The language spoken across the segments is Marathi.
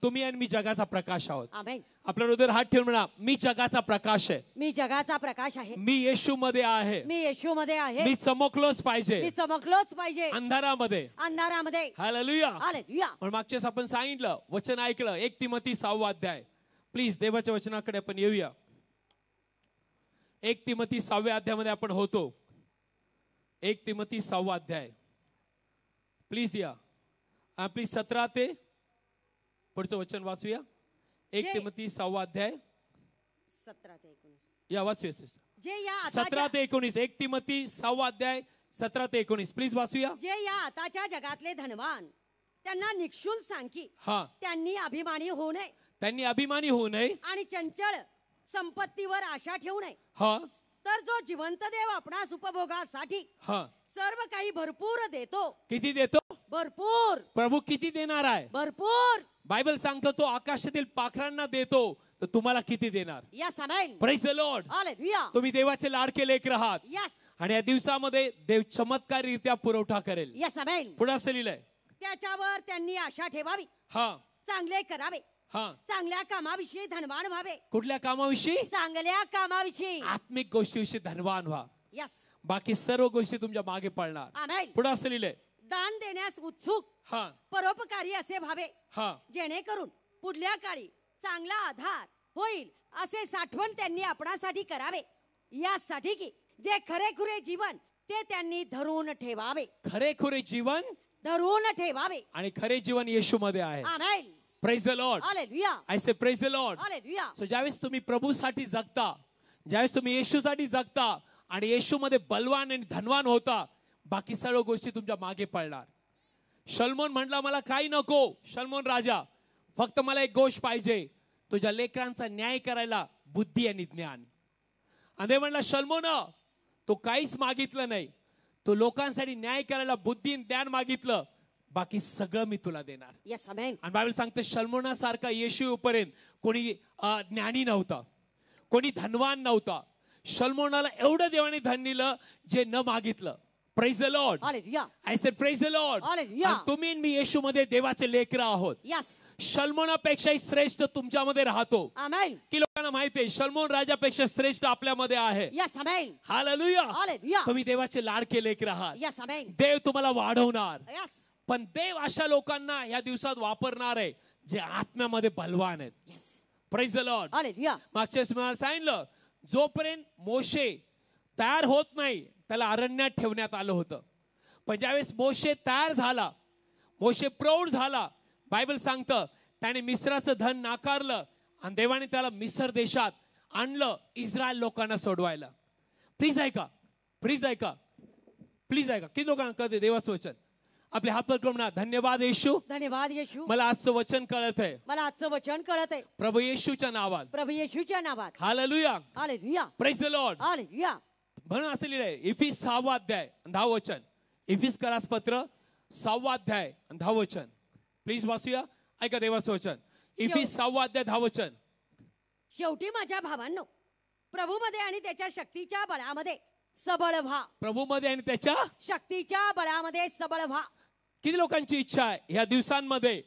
तुम्ही आणि मी जगाचा प्रकाश आहोत. आमेन. आपल्या हृदयावर हात ठेवून म्हणा, मी जगाचा प्रकाश आहे. मी जगाचा प्रकाश आहे. मी येशू मध्ये आहे. मी येशू मध्ये आहे. मी चमकलोच पाहिजे. मी चमकलोच पाहिजे अंधारामध्ये. अंधारामध्ये. हालेलुया. हालेलुया. पण मागच्याच आपण सांगितलं, वचन ऐकलं, 1 तिमोथी 6 अध्याय. प्लीज देवाच्या वचनाकडे आपण येऊया. 1 तिमोथी 6 अध्यायामध्ये आपण होतो. 1 तिमोथी 6 अध्याय. प्लीज या. प्लीज 17 ते पुढचं वचन वाचूया. 1 तिमोथी 6 अध्याय 17 ते 19. या वाचूया. जे या 17 ते 19. 1 तिमोथी 6 अध्याय 17 ते 19. प्लीज वाचूया. जे या आताच्या जगातले धनवान त्यांना निक्षून सांग की त्यांनी अभिमानी होऊ नये. त्यांनी अभिमानी होऊ नये आणि चंचल संपत्तीवर आशा ठेवू नये. तर जो जिवंत देव आपणास उपभोगासाठी सर्व काही भरपूर देतो. किती देतो? भरपूर. प्रभू किती देणार आहे? भरपूर. बायबल सांगतो तो आकाशातील पाखरांना देतो, तर तुम्हाला किती देणार? Yes amen. Praise the lord. Hallelujah. तुम्ही देवाचे लाडके लेकर आहात. यस. आणि या दिवसामध्ये देव चमत्कारीरित्या पुरवठा करेल. Yes amen. पुढे असं लिहिलंय, त्याच्यावर त्यांनी आशा ठेवावी. चांगले करावे. चांगल्या कामाविषयी धनवान व्हावे. कुठल्या कामाविषयी? चांगल्या कामाविषयी. आत्मिक गोष्टीविषयी धनवान व्हा. यस. बाकी सर्व गोष्टी तुमच्या मागे पडणार. आमेन. पुढे असं लिहिलंय, दान देण्यास उत्सुक, परोपकारी असे व्हावे, जेणेकरून पुढल्या काळी चांगला आधार होईल असे साठवण त्यांनी आपणासाठी करावे. यासाठी की जे खरेखुरे जीवन ते त्यांनी धरून ठेवावे. खरेखुरे जीवन धरून ठेवावे. आणि खरे जीवन येशू मध्ये आहे. Amen. Praise the lord. Hallelujah. I say praise the lord. Hallelujah. So ज्यावेळेस तुम्ही प्रभूसाठी जगता, ज्यावेळेस तुम्ही येशूसाठी जगता आणि येशूमध्ये बलवान आणि धनवान होता, बाकी सर्व गोष्टी तुमच्या मागे पडणार. शलोमोन म्हटला, मला काही नको. शलोमोन राजा, फक्त मला एक गोष्ट पाहिजे, तुझ्या लेकरांचा न्याय करायला बुद्धी आणि ज्ञान. आणि म्हणला, शलोमोन तो काहीच मागितलं नाही, तो लोकांसाठी न्याय करायला बुद्धी आणि ज्ञान मागितलं, बाकी सगळं मी तुला देणार. Yes amen. आणि बायबल सांगते शलोमोनासारखा येशू पर्यंत कोणी ज्ञानी नव्हता, कोणी धनवान नव्हता. शलोमोनाला एवढं देवाने धन दिलं जे न मागितलं. Praise the lord. Hallelujah. I said praise the lord. Hallelujah. तुम्ही आणि मी येशूमध्ये देवाचे लेकर आहोत. यस. शलोमोनापेक्षाही श्रेष्ठ तुमच्यामध्ये राहतो. आमेन. की लोकांना माहिती आहे शलोमोन राजापेक्षा श्रेष्ठ आपल्यामध्ये आहे. यस आमेन. हालेलुया. हालेलुया. तुम्ही देवाचे लाडके लेकर आहात. Yes amen. देव तुम्हाला वाढवणार. यस. पण देव अशा लोकांना या दिवसात वापरणार आहे जे आत्म्यामध्ये बलवान आहेत. Yes. Praise the lord. Hallelujah. मागच्या वेळेस मला सांगितलं, जोपर्यंत मोशे तयार होत नाही त्याला अरण्यात ठेवण्यात आलं होतं. पण ज्यावेळेस मोशे तयार झाला, मोशे प्रौढ झाला, बायबल सांगतं त्याने मिस्राचं धन नाकारलं आणि देवाने त्याला मिस्र देशात आणलं इस्रायल लोकांना सोडवायला. प्लीज ऐका, प्लीज ऐका, प्लीज ऐका. किती लोकांना कळते देवाचं वचन? आपले हात वर करून म्हणा, धन्यवाद येशू. धन्यवाद येशू. मला आजचं वचन कळत आहे. मला आजचं वचन कळत आहे. प्रभू येशूच्या नावात. प्रभू येशूच्या नावात. Hallelujah. Hallelujah. Praise the lord. Hallelujah. म्हणून असं लिहिलंय इफिस 6 अध्याय 10 वचन. इफिस करास पत्र 6 अध्याय 10 वचन. प्लीज वाचूया. ऐका देवाचं वचन. इफिस 6 अध्याय 10 वचन. शेवटी माझ्या भावांनो, प्रभूमध्ये आणि त्याच्या शक्तीच्या बळामध्ये सबळ व्हा. प्रभूमध्ये आणि त्याच्या शक्तीच्या बळामध्ये सबळ व्हा. किती लोकांची इच्छा आहे या दिवसांमध्ये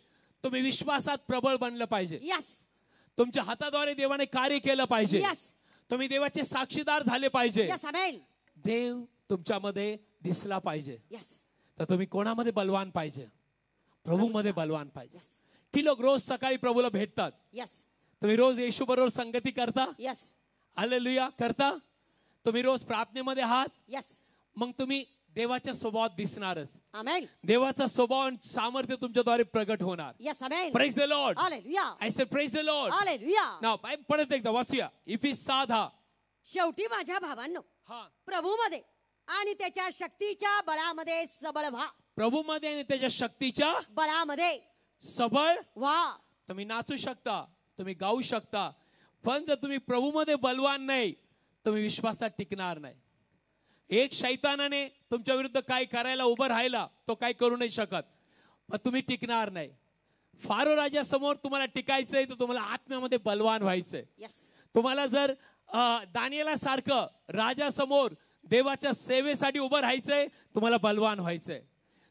तुम्ही विश्वासात प्रबळ बनलं पाहिजे. यस. तुमच्या हाताद्वारे देवाने कार्य केलं पाहिजे. यस. तुम्ही देवाचे साक्षीदार झाले पाहिजे. Yes amen. देव तुमच्यामध्ये दिसला पाहिजे. यस. तर तुम्ही कोणामध्ये बलवान पाहिजे? प्रभूमध्ये बलवान पाहिजे. की लोक रोज सकाळी प्रभूला भेटतात. यस. तुम्ही रोज येशू बरोबर संगती करता. यस. हालेलुया. करता. तुम्ही रोज प्रार्थनेमध्ये आहात. यस. मग तुम्ही देवाच्या स्वभावात दिसणारच. आमेन. देवाचा स्वभाव आणि सामर्थ्य तुमच्याद्वारे प्रगट होणार. Yes amen. Praise the lord. Hallelujah. I say praise the lord. Hallelujah. Now परत एकदा वाचूया. इफिस 6:10. शेवटी माझ्या भावांनो, प्रभूमध्ये आणि त्याच्या शक्तीच्या बळामध्ये सबळ व्हा. प्रभूमध्ये आणि त्याच्या शक्तीच्या बळामध्ये सबळ व्हा. तुम्ही नाचू शकता, तुम्ही गाऊ शकता, पण जर तुम्ही प्रभूमध्ये बलवान नाही तुम्ही विश्वासात टिकणार नाही. एक शैतानाने तुमच्या विरुद्ध काय करायला उभं राहिला तो काय करू नाही शकत, पण तुम्ही टिकणार नाही. फारो राजा समोर तुम्हाला टिकायचंय तर तुम्हाला आत्म्यामध्ये बलवान व्हायचंय. तुम्हाला जर दानिएला सारखं राजा समोर देवाच्या सेवेसाठी उभं राहायचंय, तुम्हाला बलवान व्हायचंय.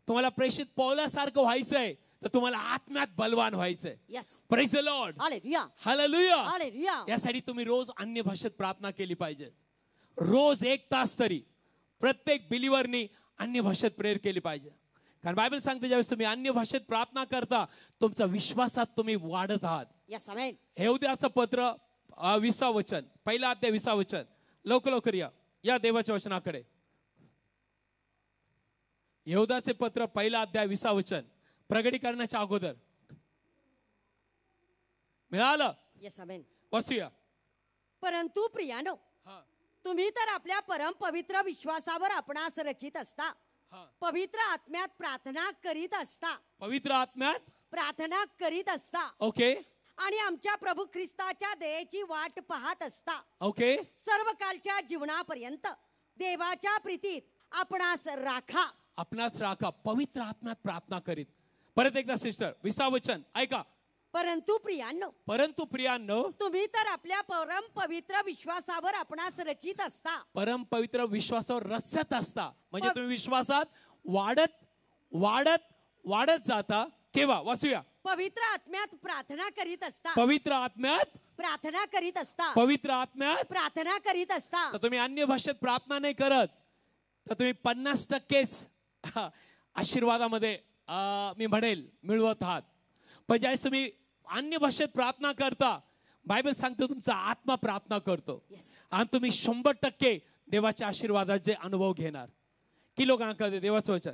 तुम्हाला प्रेषित पौलासारखं व्हायचंय तर तुम्हाला आत्म्यात बलवान व्हायचंय. Yes. Praise the lord. Hallelujah. Hallelujah. Hallelujah. यासाठी तुम्ही रोज अन्य भाषेत प्रार्थना केली पाहिजे. रोज 1 तास तरी प्रत्येक बिलीवरनी अन्य भाषेत प्रेयर केली पाहिजे. कारण बायबल सांगते ज्यावेळेस तुम्ही अन्य भाषेत प्रार्थना करता तुमच्या विश्वासात तुम्ही वाढत आहात. Yes amen. यहूद्याचं पत्र 20 वचन, पहिला अध्याय 20 वचन. लवकर या देवाच्या वचनाकडे. यहूदाचे पत्र पहिला अध्याय 20 वचन. प्रगटीकरणाच्या अगोदर मिळालं. Yes amen. वाचूया. परंतु प्रियानो, तुम्ही तर आपल्या परम पवित्र विश्वासावर आपणास रचित असता, पवित्र आत्म्यात प्रार्थना करीत असता. पवित्र आत्म्यात प्रार्थना करीत असता. ओके. आणि आमच्या प्रभू ख्रिस्ताच्या दयेची वाट पाहत असता. ओके. सर्व कालच्या जीवनापर्यंत देवाच्या प्रीतीत आपणास राखा. आपणास राखा. पवित्र आत्म्यात प्रार्थना करीत. परत एकदा सिस्टर 20 वचन ऐका. परंतु प्रियांनो, तुम्ही तर आपल्या परम पवित्र विश्वासावर आपणास रचित असता. परम पवित्र विश्वासावर रचत असता म्हणजे तुम्ही विश्वासात वाढत वाढत वाढत जाता. केव्हा? वाचूया. पवित्र आत्म्यात प्रार्थना करीत असता. पवित्र आत्म्यात प्रार्थना करीत असता. पवित्र आत्म्यात प्रार्थना करीत असता. तर तुम्ही अन्य भाषेत प्रार्थना नाही करत तर तुम्ही 50% आशीर्वादामध्ये मी म्हणेल मिळवत आहात. पण ज्यावेळेस तुम्ही अन्य भाषेत प्रार्थना करता बायबल सांगतो तुमचा आत्मा प्रार्थना करतो. आणि तुम्ही 100% देवाच्या आशीर्वादाचे अनुभव घेणार. की लोकांना कळते देवाचं वचन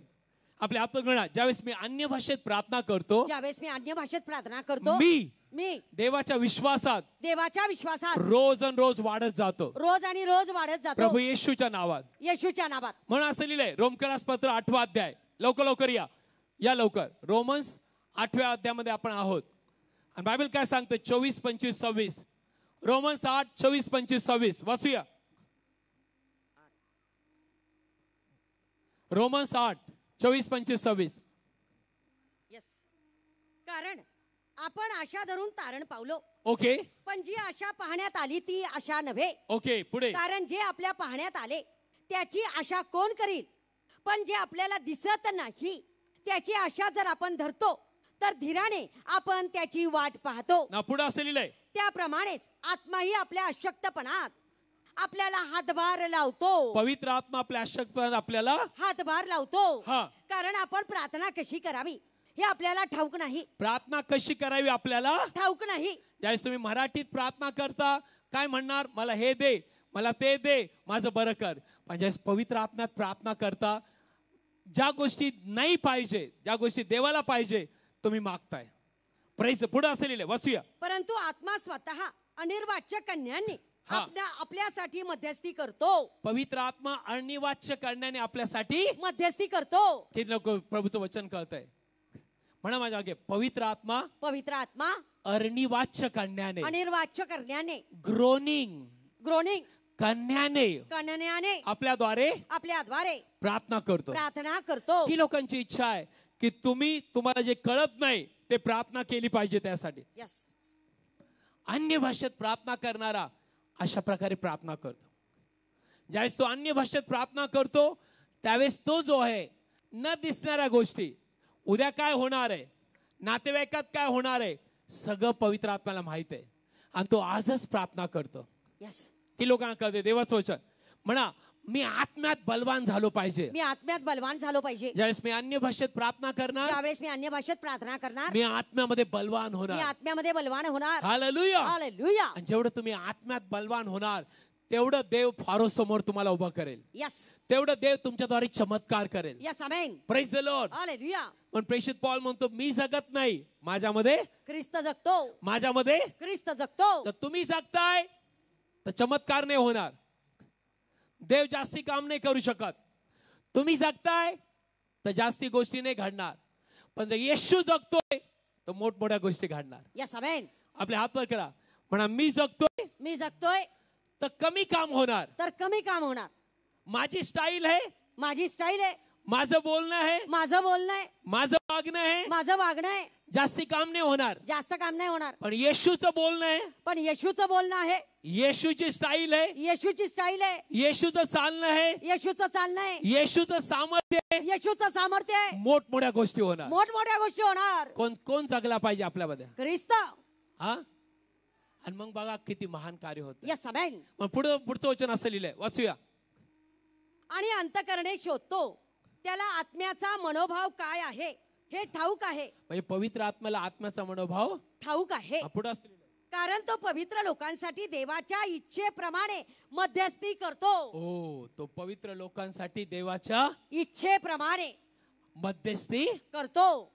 आपल्या आत्मगणा. ज्यावेळेस मी अन्य भाषेत प्रार्थना करतो, ज्यावेळेस मी अन्य भाषेत प्रार्थना करतो, मी देवाच्या विश्वासात रोज वाढत जातो. रोज आणि रोज वाढत जातो. प्रभू येशूच्या नावात. येशूच्या नावात. म्हणून असं लिहिलंय रोमकरास पत्र 8 अध्याय. लवकर या लवकर. रोमन्स 8 अध्यायामध्ये आपण आहोत. आणि बायबल काय सांगतं? 24, 25, 26. रोमन्स 8, 24, 25, 26 वाचूया. रोमन्स 8, 24, 25, 26. यस. कारण आपण आशा धरून तारण पावलो. ओके. पण जी आशा पाहण्यात आली ती आशा नव्हे. ओके. पुढे. कारण जे आपल्या पाहण्यात आले त्याची आशा कोण करील? पण जे आपल्याला दिसत नाही त्याची आशा जर आपण धरतो तर धीराने आपण त्याची वाट पाहतो. ना पुढे असं लिहिलंय. त्याप्रमाणेच आत्माही आपल्या अशक्तपणात आपल्याला हातभार लावतो. पवित्र आत्मा आपल्या अशक्तपणात आपल्याला हातभार लावतो. कारण आपण प्रार्थना कशी करावी हे आपल्याला ठाऊक नाही. प्रार्थना कशी करावी आपल्याला ठाऊक नाही. ज्यावेळेस तुम्ही मराठीत प्रार्थना करता काय म्हणणार? मला हे दे, मला ते दे, माझं बरं कर. पण ज्यावेळेस पवित्र आत्म्यात प्रार्थना करता ज्या गोष्टी नाही पाहिजे, ज्या गोष्टी देवाला पाहिजे तुम्ही मागताय. प्रेज. पुढे असं लिहिलंय वाचूया. परंतु आत्मा स्वतः अनिर्वाच्य कन्यांनी आपल्यासाठी मध्यस्थी करतो. पवित्र आत्मा अनिर्वाच्य करण्याने आपल्यासाठी मध्यस्थी करतो. किती लोक प्रभूचं वचन कळतंय? म्हणा माझ्या मागे. पवित्र आत्मा अनिर्वाच्य करण्याने ग्रोनिंग करण्याने आपल्याद्वारे प्रार्थना करतो. ही लोकांची इच्छा आहे की तुम्हाला जे कळत नाही ते प्रार्थना केली पाहिजे. त्यासाठी अन्य भाषेत प्रार्थना करणारा अशा प्रकारे प्रार्थना करतो. ज्यावेळेस तो अन्य भाषेत प्रार्थना करतो त्यावेळेस तो जो आहे न दिसणाऱ्या गोष्टी, उद्या काय होणार आहे, नातेवाईकात काय होणार आहे, सगळं पवित्र आत्म्याला माहित आहे. आणि तो आजच प्रार्थना करतो. की लोकांना कळते देवाचं वचन. म्हणा मी आत्म्यात बलवान झालो पाहिजे. ज्यावेळेस मी अन्य भाषेत प्रार्थना करणार, मी आत्म्यामध्ये बलवान होणार. हालेलुया. आणि जेवढं तुम्ही आत्म्यात बलवान होणार तेवढं देव फारो समोर तुम्हाला उभा करेल. तेवढं देव तुमच्याद्वारे चमत्कार करेल. Praise the Lord. पण प्रेषित पौल म्हणतो मी जगत नाही, माझ्यामध्ये ख्रिस्त जगतो. तर तुम्ही जगताय तर चमत्कार नाही होणार. देव जास्ती काम नाही करू शकत. तुम्ही जगताय तर जास्ती गोष्टी नाही घडणार. पण जर येशू जगतोय तर मोठमोठ्या गोष्टी घडणार. आपले हात वर करा. म्हणा मी जगतोय तर कमी काम होणार. माझी स्टाईल आहे माझं बोलणं आहे, माझं बोलणं आहे, माझं वागणं आहे, माझं वागणं आहे. जास्ती काम नाही होणार, जास्त काम नाही होणार. पण येशूचं बोलणं आहे, पण येशूचं बोलणं आहे, येशूची स्टाईल आहे, येशूची स्टाईल आहे, येशूचं चालणं आहे, येशूचं चालणं आहे, येशूचं सामर्थ्य आहे, येशूचं सामर्थ्य आहे. मोठमोठ्या गोष्टी होणार, मोठमोठ्या गोष्टी होणार. कोण कोण जगला पाहिजे आपल्यामध्ये? ख्रिस्त. हा, आणि मग बघा किती महान कार्य होतं. Yes amen. मग पुढचं वचन असं लिहिलंय, वाचूया. आणि अंतःकरणे शोधतो, त्याला आत्म्याचा मनोभाव काय आहे हे ठाऊक आहे. म्हणजे पवित्र आत्म्याला आत्म्याचा मनोभाव ठाऊक आहे. पुढे कारण तो पवित्र लोकांसाठी देवाच्या इच्छेप्रमाणे मध्यस्थी करतो. ओ, तो पवित्र लोकांसाठी देवाच्या इच्छेप्रमाणे मध्यस्थी करतो.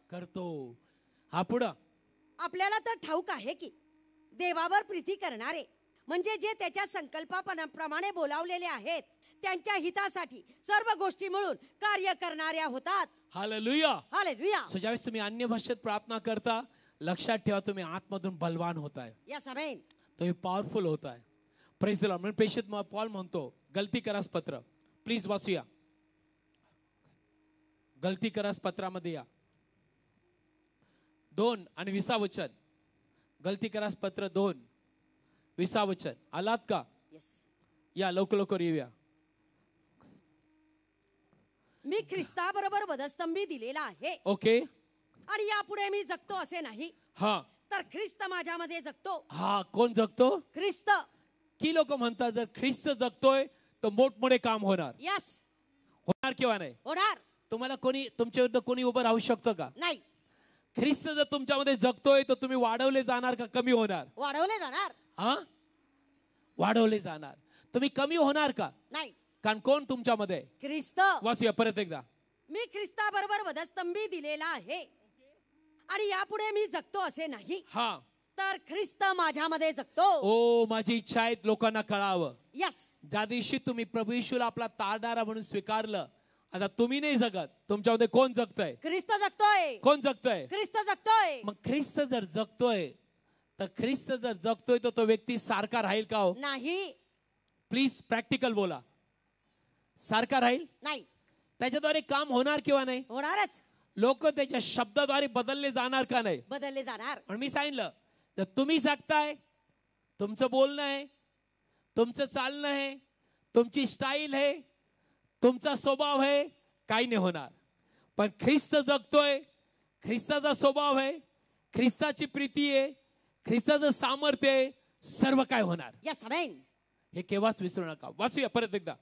हा, पुढं आपल्याला तर ठाऊक आहे की देवावर प्रीती करणारे म्हणजे जे त्याच्या संकल्पाप्रमाणे बोलावलेले आहेत त्यांच्या हितासाठी सर्व गोष्टी मिळून कार्य करणाऱ्या होतात. Hallelujah, hallelujah. सो ज्यावेळेस तुम्ही अन्य भाषेत प्रार्थना करता, लक्षात ठेवा तुम्ही आतमधून बलवान होताय. Yes amen. तुम्ही पॉवरफुल होताय. Praise the Lord. म्हणून प्रेषित पॉल म्हणतो, गलती करास पत्र, प्लीज वाचूया. गलती करास पत्रामध्ये या 2 आणि 20 वचन. गलती करास पत्र 2 20 वचन. आलात का? या लवकर येऊया. मी ख्रिस्ताबरोबर वधस्तंभी दिलेला आहे. ओके. आणि यापुढे मी जगतो असे नाही, हा, तर ख्रिस्त माझ्यामध्ये जगतो. हा, कोण जगतो? ख्रिस्त. की लोक म्हणतात जर ख्रिस्त जगतोय तर मोठमोठे काम होणार. यस. होणार किंवा नाही होणार. तुम्हाला कोणी तुमच्या विरुद्ध कोणी उभं राहू शकतं का? नाही. ख्रिस्त जर तुमच्यामध्ये जगतोय तर तुम्ही वाढवले जाणार का कमी होणार? वाढवले जाणार. हा, वाढवले जाणार. तुम्ही कमी होणार का? नाही. कारण कोण तुमच्यामध्ये? ख्रिस्त. वाचूया परत एकदा. मी ख्रिस्ताबरोबर वधस्तंभी दिलेला आहे आणि यापुढे मी जगतो असे नाही, हा, तर ख्रिस्त माझ्यामध्ये जगतो. ओ, माझी इच्छा आहे लोकांना कळावं. यस. ज्या दिवशी तुम्ही प्रभू येशूला आपला तारणारा म्हणून स्वीकारलं, आता तुम्ही नाही जगत, तुमच्यामध्ये कोण जगतंय? ख्रिस्त जगतोय. कोण जगतोय? ख्रिस्त जगतोय. मग ख्रिस्त जर जगतोय तर तो व्यक्ती सारखा राहील का? हो, नाही. प्लीज प्रॅक्टिकल बोला. सारखा राहील नाही. त्याच्याद्वारे काम होणार किंवा नाही? होणारच. लोक त्याच्या शब्दाद्वारे बदलले जाणार का नाही? बदलले जाणार. पण मी सांगितलं, जर तुम्ही जगताय, तुमचं बोलणं आहे, तुमचं चालणं आहे, तुमची स्टाईल आहे, तुमचा स्वभाव आहे, काही नाही होणार. पण ख्रिस्त जगतोय, ख्रिस्ताचा स्वभाव आहे, ख्रिस्ताची प्रीती आहे, ख्रिस्ताचं सामर्थ्य आहे, सर्व काय होणार. Yes amen. हे केव्हाच विसरू नका. वाचूया परत एकदा.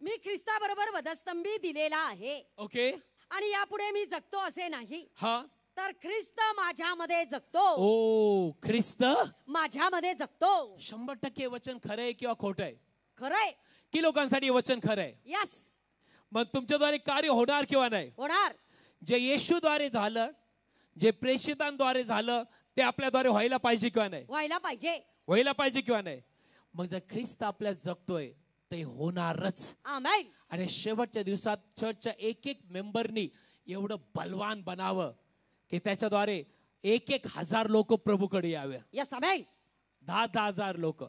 मी ख्रिस्ताबरोबर वधस्तंभी दिलेला आहे. ओके. आणि यापुढे मी जगतो असे नाही, हा, तर ख्रिस्त माझ्यामध्ये जगतो. ओ, ख्रिस्त माझ्यामध्ये जगतो. 100% वचन खरं आहे किंवा खोटं आहे? खरंय. की लोकांसाठी वचन खरं आहे? यस. मग तुमच्याद्वारे कार्य होणार किंवा नाही? होणार. जे येशूद्वारे झालं, जे प्रेषितांद्वारे झालं, ते आपल्याद्वारे व्हायला पाहिजे किंवा नाही? व्हायला पाहिजे. व्हायला पाहिजे किंवा नाही? मग जर ख्रिस्त आपल्यात जगतोय ते होणारच. आमेन. आणि शेवटच्या दिवसात चर्चच्या एक मेंबरनी एवढं बलवान बनावं की त्याच्याद्वारे 1,000 लोक प्रभूकडे यावे. Yes amen. 10,000 लोक.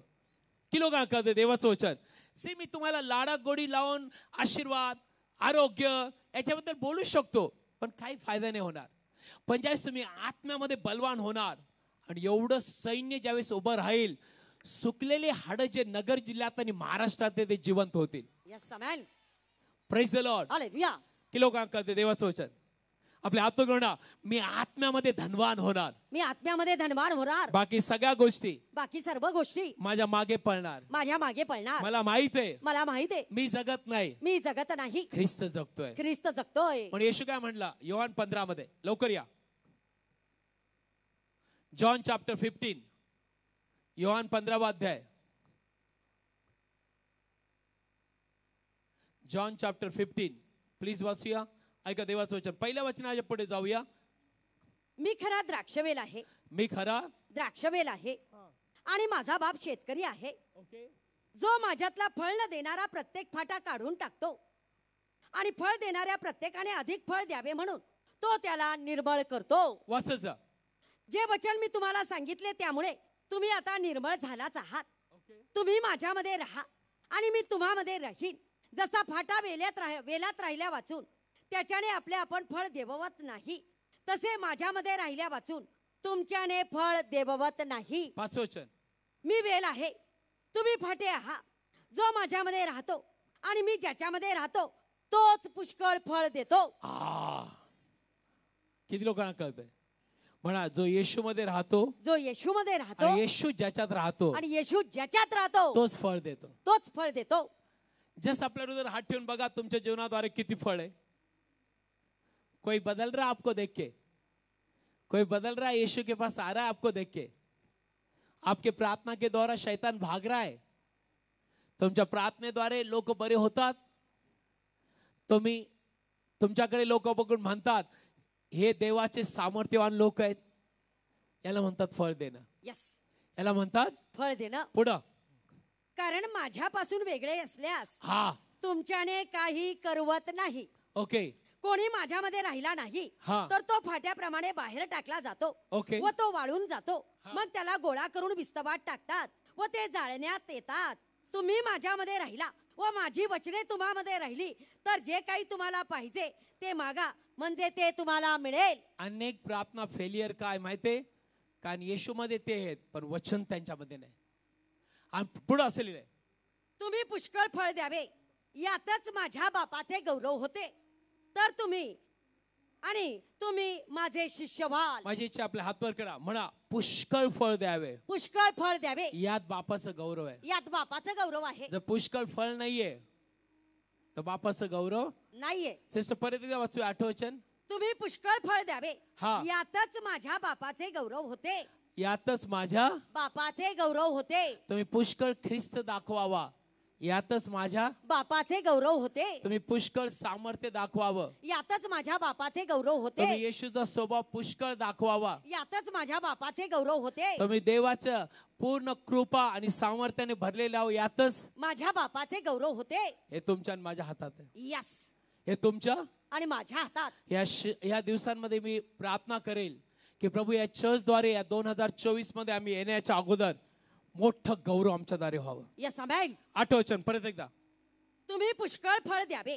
की लोक करते देवाचं वचन. मी तुम्हाला लाडा गोडी लावून आशीर्वाद, आरोग्य याच्याबद्दल बोलू शकतो, पण काही फायदा नाही होणार. पण ज्यावेळेस तुम्ही आत्म्यामध्ये बलवान होणार आणि एवढं सैन्य ज्यावेळेस उभं राहील, सुकलेले हाड जे नगर जिल्ह्यात आणि महाराष्ट्रात ते जिवंत होतील. Yes amen. Praise the lord. Hallelujah. की लोक करते देवाचं वचन. आपल्या आत्मगुणा, मी आत्म्यामध्ये धनवान होणार. मी आत्म्यामध्ये धनवान होणार. बाकी सगळ्या गोष्टी, बाकी सर्व गोष्टी माझ्या मागे पळणार. माझ्या मागे पळणार. मला माहित आहे, मला माहित आहे, मी जगत नाही, मी जगत नाही, ख्रिस्त जगतोय. ख्रिस्त जगतोय. पण येशू काय म्हणला योहान 15 मध्ये? लवकर या. जॉन चॅप्टर 15, योहान 15वा अध्याय. जॉन चॅप्टर 15 प्लीज वाचूया. ऐका देवाचं वचन. पहिल्या वचनाच्या पुढे जाऊया. मी खरा द्राक्षवेल आहे. मी खरा द्राक्षवेल आहे आणि माझा बाप शेतकरी आहे. जो माझ्यातला फळ न देणारा प्रत्येक फाटा काढून टाकतो आणि फळ देणाऱ्या प्रत्येकाने अधिक फळ द्यावे म्हणून तो त्याला निर्मळ करतो. वाचायचं. जे वचन मी तुम्हाला सांगितले त्यामुळे तुम्ही आता निर्मळ झालाच आहात. तुम्ही माझ्यामध्ये राहा आणि मी तुम्हामध्ये राहीन. जसा फाटा वेलात राहिल्या वाचून त्याच्याने आपले आपण फळ देववत नाही, तसे माझ्यामध्ये राहिल्या वाचून तुमच्याने फळ देववत नाही. 5 वचन. मी वेल आहे, तुम्ही फाटे आहात. जो माझ्यामध्ये राहतो आणि मी ज्याच्यामध्ये राहतो तोच पुष्कळ फळ देतो. किती लोकांना कळतंय? म्हणा, जो येशू मध्ये राहतो, जो येशू मध्ये राहतो, येशू ज्याच्यात राहतो आणि येशू ज्याच्यात राहतो तोच फळ देतो. तोच फळ देतो. जस्ट आपल्या हृदयावर हात ठेवून बघा तुमच्या जीवनाद्वारे किती फळ आहे. कोई बदल रहा आपको देख के, कोई बदल रहा है यीशु के पास आ रहा है आपको देख के. आपके प्रार्थना के द्वारा शैतान भाग रहा है. तुमच्या प्रार्थनेद्वारे लोक बरे होतात. तुम्ही तुमच्याकडे लोक बघून म्हणतात हे देवाचे सामर्थ्यवान लोक आहेत. याला म्हणतात फळ देणं. यस, याला म्हणतात फळ देणं. पुढं, कारण माझ्यापासून वेगळे असल्यास हा तुमच्याने काही करवत नाही. ओके. कोणी माझ्यामध्ये राहिला नाही तर तो फाट्याप्रमाणे बाहेर टाकला जातो व तो वाळून जातो. मग त्याला गोळा करून विस्तवात टाकतात व ते जाळण्यात येतात. तुम्ही माझ्यामध्ये राहिला व माझी वचने तुम्हामध्ये राहिली तर जे काही तुम्हाला पाहिजे ते मागा, म्हणजे ते तुम्हाला मिळेल. अनेक प्रार्थना फेलियर काय माहितीये? कारण येशू मध्ये ते आहेत पण वचन त्यांच्यामध्ये नाही. आणि पुढे असलेलं आहे, तुम्ही पुष्कळ फळ द्यावे यातच माझ्या बापाचे गौरव होते. तर तुम्ही माझे शिष्य व्हाल. माझी इच्छा आपल्या हातवर करा, म्हणा पुष्कळ फळ द्यावे. पुष्कळ फळ द्यावे यात बापाचं गौरव आहे. यात बापाचं गौरव आहे. जर पुष्कळ फळ नाहीये तर बापाचं गौरव नाहीये. श्रेष्ठ परत एकदा वाचूया 8 वचन. तुम्ही पुष्कळ फळ द्यावे यातच माझ्या बापाचे गौरव होते. यातच माझ्या बापाचे गौरव होते. तुम्ही पुष्कळ ख्रिस्त दाखवावा यातच माझ्या बापाचे गौरव होते. तुम्ही पुष्कळ सामर्थ्य दाखवावं यातच माझ्या बापाचे गौरव होते. तुम्ही येशूचा स्वभाव पुष्कळ दाखवावा यातच माझ्या बापाचे गौरव होते. तुम्ही देवाचं पूर्ण कृपा आणि सामर्थ्याने भरलेले आहो यातच माझ्या बापाचे गौरव होते. हे तुमच्या आणि माझ्या हातात आहे. यस, हे तुमच्या आणि माझ्या हातात. या दिवसांमध्ये मी प्रार्थना करेल की प्रभू या चर्चद्वारे या 2024 मध्ये आम्ही येण्याच्या अगोदर मोठं गौरव आमच्या दारे व्हावं. Yes amen. 8 वचन परत एकदा. तुम्ही पुष्कळ फळ द्यावे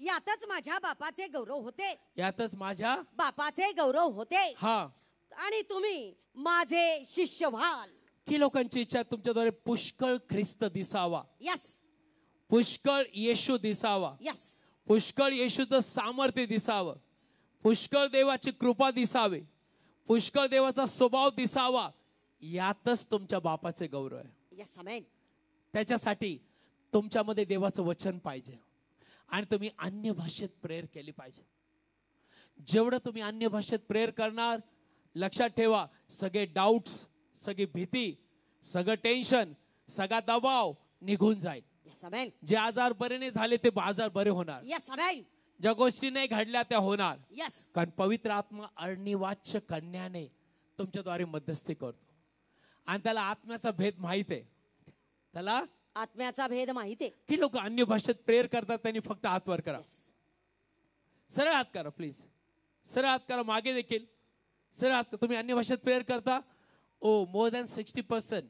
यातच माझ्या बापाचे गौरव होते. यातच माझ्या बापाचे गौरव होते. आणि तुम्ही माझे शिष्य व्हाल. की लोकांची इच्छा तुमच्याद्वारे पुष्कळ ख्रिस्त दिसावा. यस, पुष्कळ येशू दिसावा. यस, पुष्कळ येशूचं सामर्थ्य दिसावं. पुष्कळ देवाची कृपा दिसावी. पुष्कळ देवाचा स्वभाव दिसावा. यातच तुमच्या बापाचे गौरव आहे. यस आमेन. त्याच्यासाठी तुमच्यामध्ये देवाचं वचन पाहिजे आणि तुम्ही अन्य भाषेत प्रेयर केली पाहिजे. जेवढं तुम्ही अन्य भाषेत प्रेयर करणार, लक्षात ठेवा सगळे डाऊट्स, सगळी भीती, सगळं टेन्शन, सगळा दबाव निघून जाईल. Yes amen. जे आजार बरे नाही झाले ते आजार बरे होणार. Yes amen. ज्या गोष्टी नाही घडल्या त्या होणार. यस, कारण पवित्र आत्मा अनिवाच्य कन्याने तुमच्याद्वारे मध्यस्थी करतो आणि त्याला आत्म्याचा भेद माहित आहे. त्याला आत्म्याचा भेद माहित आहे. की लोक अन्य भाषेत प्रेयर करतात त्यांनी फक्त हात वर करा. सरळ हात करा प्लीज. सरळ हात करा. मागे देखील सरळ हात. तुम्ही अन्य भाषेत प्रेयर करता. ओ मोर दॅन 60%,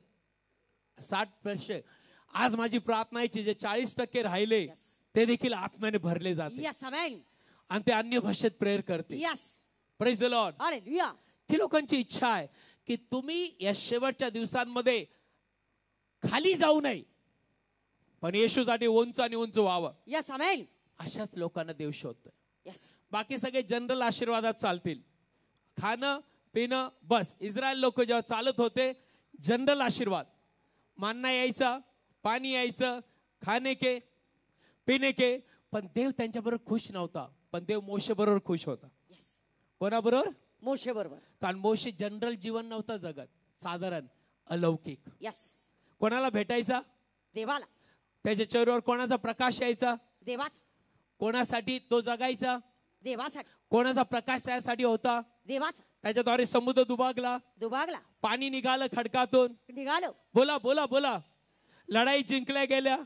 60%. आज माझी प्रार्थना आहे जे 40% राहिले ते देखील आत्म्याने भरले जाते. Yes amen. आणि ते अन्य भाषेत प्रेयर करते. Yes, praise the lord. Hallelujah. की लोकांची इच्छा आहे की तुम्ही या शेवटच्या दिवसांमध्ये खाली जाऊ नये पण येशूसाठी उंच आणि उंच व्हावं. Yes amen. अशाच लोकांना देव शोधतोय. यस, बाकी सगळे जनरल आशीर्वादात चालतील. खाणं पिणं बस. इस्रायल लोक जेव्हा चालत होते जनरल आशीर्वाद, मानना यायचा, पाणी यायचं, खाणे के पिणे के. पण देव त्यांच्याबरोबर खुश नव्हता. पण देव मोशे बरोबर खुश होता. यस, कोणाबरोबर? मोशे बरोबर. कारण मोशे जनरल जीवन नव्हतं जगत, साधारण अलौकिक. यस, कोणाला भेटायचा? देवाला. त्याच्या चेहऱ्यावर कोणाचा प्रकाश यायचा? देवाचा. कोणासाठी तो जगायचा? देवासाठी. कोणाचा प्रकाश त्यासाठी होता? देवाचा. त्याच्याद्वारे समुद्र दुभागला. पाणी निघालं खडकातून. निघालं. बोला बोला बोला. लढाई जिंकल्या गेल्या.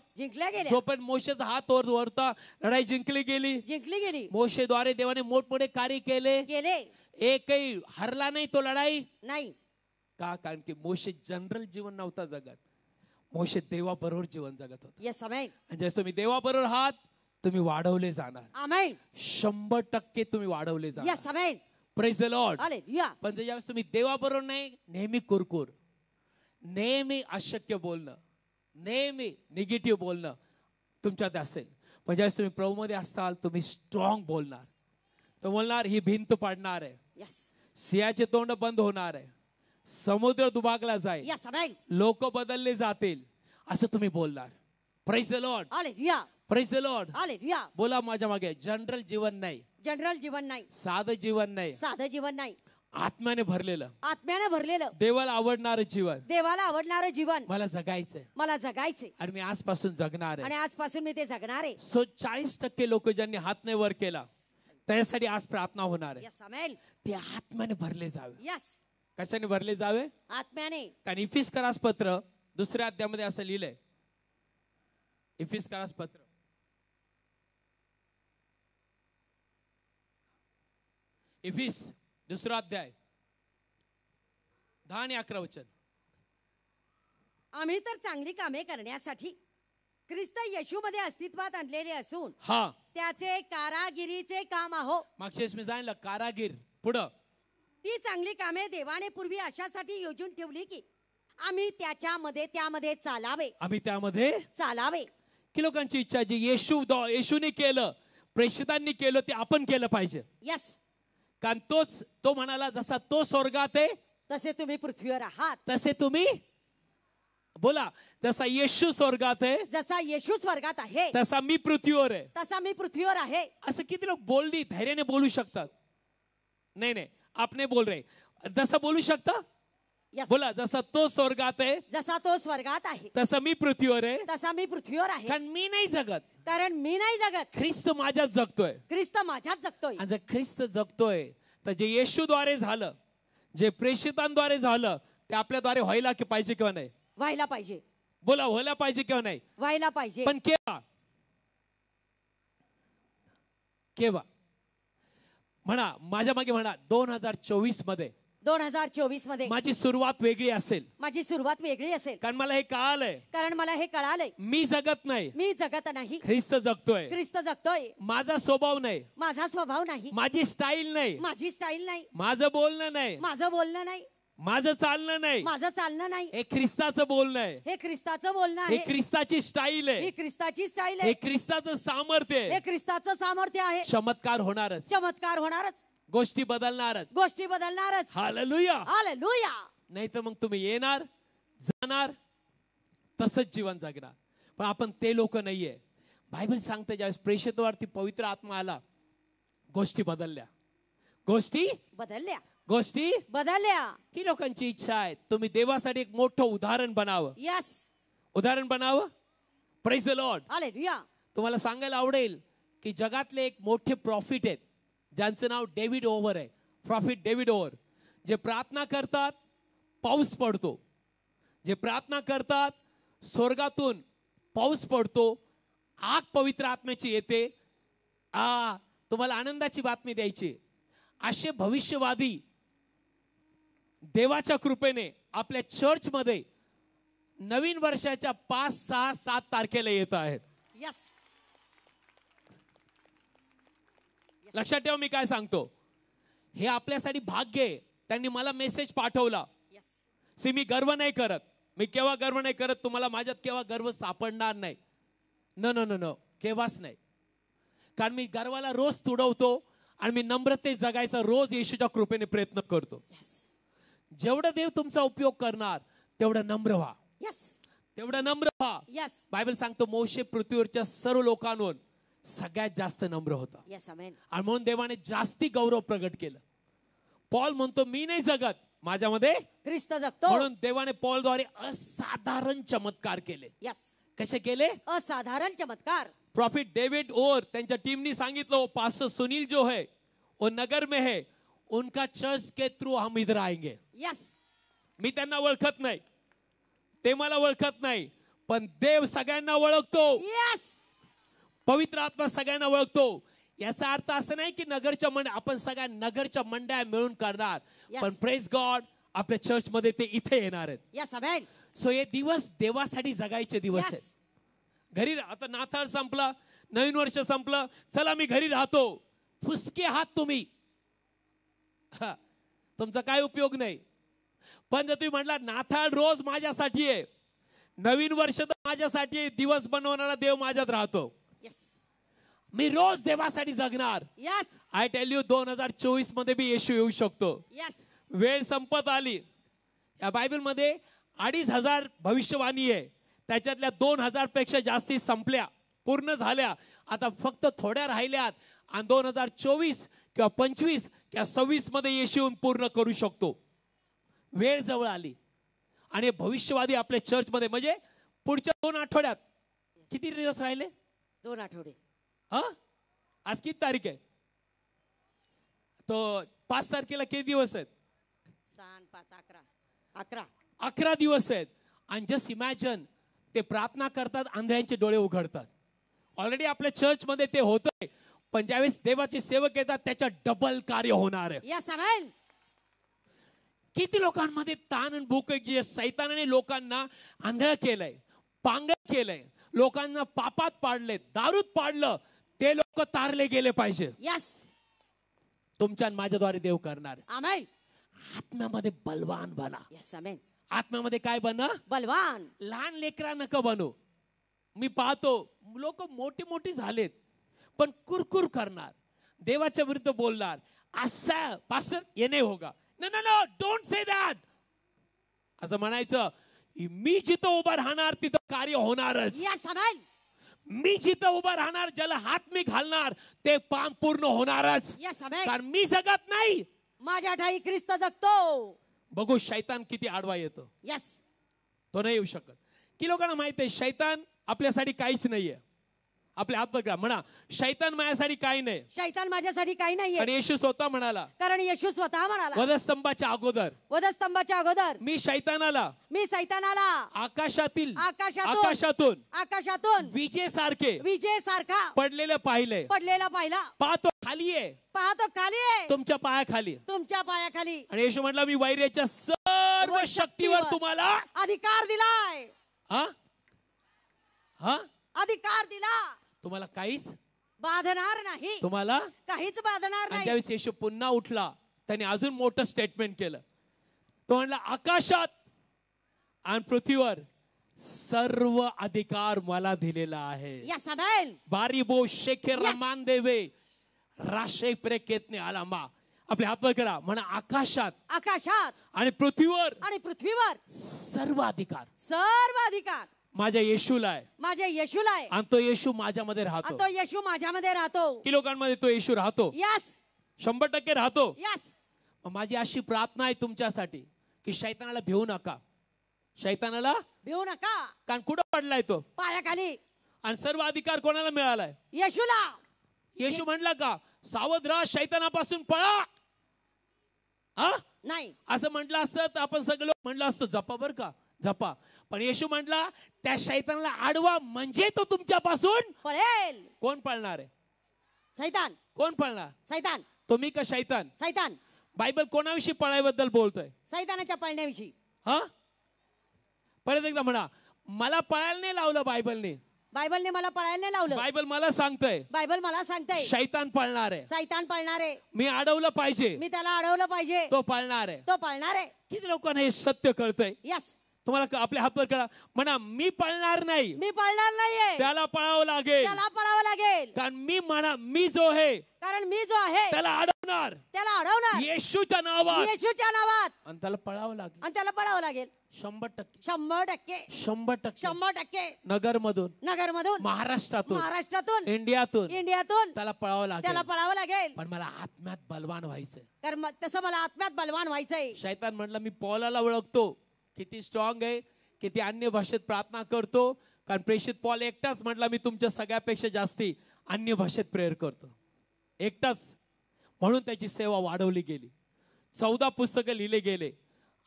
जोपर्यंत मोशेचा हात वरता लढाई जिंकली गेली. मोशेद्वारे देवाने मोठमोठे कार्य केले. एकही हरला नाही तो लढाई. नाही का? कारण की मोशे जनरल जीवन नव्हता जगत. मोशे देवाबरोबर जीवन जगत होता. Yes amen. आणि जर तुम्ही देवाबरोबर आहात तुम्ही वाढवले जाणार. आमेन. 100% तुम्ही वाढवले जाणार. Yes amen. Praise the lord. Hallelujah. पण ज्यावेळेस तुम्ही देवाबरोबर नाही, नेहमी कुरकुर, नेहमी अशक्य बोलणं, नेहमी निगेटिव्ह बोलणं तुमच्यात असेल. पण ज्यावेळेस तुम्ही प्रभूमध्ये असताल, तुम्ही स्ट्रॉंग बोलणार. तो बोलणार ही भिंत पाडणार आहे. यस. सिंहाचे तोंड बंद होणार आहे, समुद्र दुभागला जाईल, यस आमेन. लोक बदलले जातील, असं तुम्ही बोलणार. Praise the lord. Hallelujah. Praise the lord. Hallelujah. बोला माझ्या मागे. जनरल जीवन नाही, जनरल जीवन नाही, साधं जीवन नाही, साधं जीवन नाही, आत्म्याने भरलेलं, आत्म्याने भरलेलं, देवाला आवडणारं जीवन, देवाला आवडणारं जीवन मला जगायचंय, मला जगायचे आणि मी आजपासून जगणार आहे. आणि आजपासून मी ते जगणार आहे. 40% लोक ज्यांनी हात नाही वर केला त्यासाठी आज प्रार्थना होणार आहे. यस आमेन. ते आत्म्याने भरले जावे. यस. कशाने भरले जावे? आत्म्याने. कारण इफिसकरास पत्र 2ऱ्या अध्यायामध्ये असं लिहिलंय. इफिसकरास पत्र इफिस 2रा अध्याय 10 आणि 11 वचन. आम्ही तर चांगली कामे करण्यासाठी ख्रिस्त येशूमध्ये अस्तित्वात आणलेले असून त्याचे कारागिरीचे काम आहो. मागच्या वेळेस मी सांगितलं कारागीर. पुढं ती चांगली कामे देवाने पूर्वी अशासाठी योजून ठेवली की आम्ही त्यामध्ये चालावे. आम्ही त्यामध्ये चालावे. की लोकांची इच्छा जी येशूने केलं, प्रेषितांनी केलं, ते आपण केलं पाहिजे. यस. कारण तो म्हणाला जसा तो स्वर्गात आहे तसे तुम्ही पृथ्वीवर आहात. तसे तुम्ही बोला. जसा येशू स्वर्गात आहे, जसा येशू स्वर्गात आहे, तसा मी पृथ्वीवर आहे, तसा मी पृथ्वीवर आहे. असं किती लोक बोलली धैर्याने बोलू शकतात? नाही, आपने बोल रहे. जसं बोलू शकता? बोला. जसा तो स्वर्गात आहे, जसा तो स्वर्गात आहे, तसा मी पृथ्वीवर आहे, तसा मी पृथ्वीवर आहे. कारण मी नाही जगत, ख्रिस्त माझ्यात जगतोय. ख्रिस्त माझ्यात जगतोय. आणि जर ख्रिस्त जगतोय तर जे येशूद्वारे झालं, जे प्रेषितांद्वारे झालं, ते आपल्याद्वारे व्हायला की पाहिजे किंवा नाही? व्हायला पाहिजे. बोला. व्हायला पाहिजे किंवा नाही? व्हायला पाहिजे. पण केव्हा म्हणा. माझ्या मागे म्हणा. 2024 मध्ये माझी सुरुवात वेगळी असेल. माझी सुरुवात वेगळी असेल. कारण मला हे कळालंय. मी जगत नाही, ख्रिस्त जगतोय. माझा स्वभाव नाही, माझी स्टाईल नाही, माझं बोलणं नाही, माझं चालणं नाही, हे ख्रिस्ताचं बोलणं आहे, हे ख्रिस्ताची स्टाईल आहे, हे ख्रिस्ताचं सामर्थ्य आहे. चमत्कार होणारच, गोष्टी बदलणारच. हालेलुया. नाही तर मग तुम्ही येणार, जाणार, तसंच जीवन जगणार. पण आपण ते लोक नाहीये. बायबल सांगते ज्यावेळेस प्रेषितावरती पवित्र आत्मा आला, गोष्टी बदलल्या. की लोकांची इच्छा आहे तुम्ही देवासाठी एक मोठं उदाहरण बनावं. उदाहरण बनावं. Praise the lord. हालेलुया. तुम्हाला सांगायला आवडेल की जगातले एक मोठे प्रॉफिट आहेत ज्यांचं नाव डेव्हिड ओव्हर आहे. Profit David over. जे प्रार्थना करतात पाऊस पडतो, जे प्रार्थना करतात स्वर्गातून पाऊस पडतो, आग पवित्र आत्म्याची येते. तुम्हाला आनंदाची बातमी द्यायची. असे भविष्यवादी देवाच्या कृपेने आपल्या चर्च मध्ये नवीन वर्षाच्या 5, 6, 7 तारखेला येत आहेत. लक्षात ठेवा मी काय सांगतो. हे आपल्यासाठी भाग्य आहे. त्यांनी मला मेसेज पाठवला. मी गर्व नाही करत. मी केव्हा गर्व नाही करत. तुम्हाला माझ्यात केव्हा गर्व सापडणार नाही. नो केव्हाच नाही. कारण मी गर्वाला रोज तुडवतो आणि मी नम्रते जगायचा रोज येशूच्या कृपेने प्रयत्न करतो. जेवढं देव तुमचा उपयोग करणार तेवढं नम्र व्हा. तेवढं नम्र व्हा. बायबल सांगतो मोशे पृथ्वीवरच्या सर्व लोकांवर सगळ्यात जास्त नम्र होता. आणि म्हणून देवाने जास्ती गौरव प्रगट केलं. पॉल म्हणतो मी नाही जगत, माझ्यामध्ये ख्रिस्त जगतो. म्हणून देवाने पॉलद्वारे असाधारण चमत्कार केले. कसे केले? असाधारण चमत्कार. प्रॉफिट डेविड और त्यांच्या टीमनी सांगितलं पास्टर सुनील जो है वो नगर में है, उनका चर्च के थ्रू हम इधर आएंगे. मी त्यांना ओळखत नाही, ते मला ओळखत नाही, पण देव सगळ्यांना ओळखतो. पवित्र आत्मा सगळ्यांना ओळखतो. याचा अर्थ असं नाही की आपण सगळ्या नगरच्या मंडळ्या मिळून करणार, पण प्रेज गॉड आपल्या चर्च मध्ये ते इथे येणार आहेत. सो हे दिवस देवासाठी जगायचे दिवस आहेत. घरी आता नाताळ संपला, नवीन वर्ष संपलं, चला मी घरी राहतो, फुसके आहात तुम्ही. तुमचा काय उपयोग नाही. पण जर तुम्ही म्हटला नाताळ रोज माझ्यासाठी आहे, नवीन वर्ष तर माझ्यासाठी आहे, दिवस बनवणारा देव माझ्यात राहतो, मी रोज देवासाठी जगणार. आय टेल यू 2024 मध्ये मी येशू येऊ शकतो. वेळ संपत आली. या बायबल मध्ये 2500 भविष्यवाणी आहे, त्याच्यातल्या 2000 पेक्षा जास्ती संपल्या, पूर्ण झाल्या. आता फक्त थोड्या राहिल्यात आणि 2024 किंवा 25 किंवा 26 मध्ये येशू पूर्ण करू शकतो. वेळ जवळ आली. आणि भविष्यवादी आपल्या चर्च मध्ये, म्हणजे पुढच्या 2 आठवड्यात, किती दिवस राहिले? 2 आठवडे. आज किती तारीख आहे? तो 5 तारखेला किती दिवस आहेत? 6, 5, 11. 11 दिवस आहेत. आणि जस्ट इमॅजिन, ते प्रार्थना करतात, आंधळ्यांचे डोळे उघडतात. ऑलरेडी आपल्या चर्च मध्ये ते होतंय, पण ज्यावेळेस देवाचे सेवक येतात त्याच्या डबल कार्य होणार आहे. किती लोकांमध्ये ताण आणि भूक आहे की सैतानाने लोकांना आंधळ केलंय, पांगळ केलंय, लोकांना पापात पाडले, दारूत पाडलं. ते लोक तारले गेले पाहिजे. तुमच्या माझ्याद्वारे देव करणार. आमेन. आत्म्यामध्ये बलवान बना. आमेन. आत्म्यामध्ये काय बना? बलवान. लहान लेकरा नका बनू. मी पाहतो लोक मोठी मोठी झालेत, पण कुरकुर करणार, देवाच्या विरुद्ध बोलणार. असं पास्टर ये नाही होगा, no no no, don't say that. असं म्हणायचं, मी जिथं उभं राहणार तिथं कार्य होणारच. मी जिथं उभं राहणार, ज्याला हात मी घालणार ते काम पूर्ण होणारच. कारण मी जगत नाही, माझ्या ठाई ख्रिस्त जगतो. बघू शैतान किती आडवा येतो. तो नाही येऊ शकत. की लोकांना माहित आहे शैतान आपल्यासाठी काहीच नाहीये. आपल्या हात पकडा, म्हणा शैतान माझ्यासाठी काही नाही. शैतान माझ्यासाठी काही नाहीये. आणि येशू स्वतः म्हणाला, कारण येशू स्वतः म्हणाला वधस्तंभाच्या अगोदर मी सैतानाला आकाशातून विजेसारखा पडलेलं पाहिलं. पाहतो खाली आहे, तुमच्या पायाखाली. आणि येशू म्हटला, मी वैऱ्याच्या सर्व शक्तीवर तुम्हाला अधिकार दिलाय. अधिकार दिला. तुम्हाला काहीच बाधणार नाही. तुम्हाला काहीच बाधणार नाही. ज्यावेळेस येशू पुन्हा उठला, त्याने अजून मोठं स्टेटमेंट केलं. तो म्हणला, आकाशात आणि पृथ्वीवर सर्व अधिकार मला दिलेला आहे. बारीबो शेखे रमान देवे राशे प्रेकेतने आलामा. आपल्या हात करा, म्हणा आकाशात आणि पृथ्वीवर सर्व अधिकार माझ्या येशूला आहे. आणि तो येशू माझ्यामध्ये राहतो. की लोकांमध्ये तो येशू राहतो? 100% राहतो. माझी अशी प्रार्थना आहे तुमच्यासाठी की शैतानाला भिवू नका. कारण कुठं पडलाय तो? पायाखाली. आणि सर्व अधिकार कोणाला मिळालाय? येशूला. येशू म्हणला का सावध राहा, शैतानापासून पळा? नाही. असं म्हटलं असतं तर आपण सगळे लोक म्हटलं असतं जपा बर का, जपा. पण येशू म्हटला त्या शैतानाला आडवा, म्हणजे तो तुमच्यापासून पळेल. कोण पळणार आहे? शैतान. कोण पळणार? शैतान. तुम्ही का शैतान? शैतान. बायबल कोणाविषयी पळायबद्दल बोलतोय? शैतानाच्या पळण्याविषयी. परत एकदा म्हणा, मला पळायला नाही लावलं बायबलने मला पळायला नाही लावलं. बायबल मला सांगतंय शैतान पळणार आहे. मी अडवलं पाहिजे, मी त्याला अडवलं पाहिजे. तो पळणार आहे. किती लोकांना हे सत्य कळतंय? तुम्हाला आपल्या हातवर करा, म्हणा मी पळणार नाही. त्याला पळावं लागेल. कारण मी जो आहे त्याला अडवणार. येशूच्या नावात. आणि त्याला पळावं लागेल. 100%. नगरमधून, महाराष्ट्रातून, इंडियातून त्याला पळावं लागेल. पण मला आत्म्यात बलवान व्हायचंय. कारण तसं मला आत्म्यात बलवान व्हायचंय. शैतान म्हटलं, मी पौलाला ओळखतो, किती स्ट्रॉंग आहे, किती अन्य भाषेत प्रार्थना करतो. कारण प्रेषित पौल एकटाच म्हटला, मी तुमच्या सगळ्यापेक्षा जास्ती अन्य भाषेत प्रेयर करतो. एकटाच. म्हणून त्याची सेवा वाढवली गेली. 14 पुस्तकं लिहिले गेले.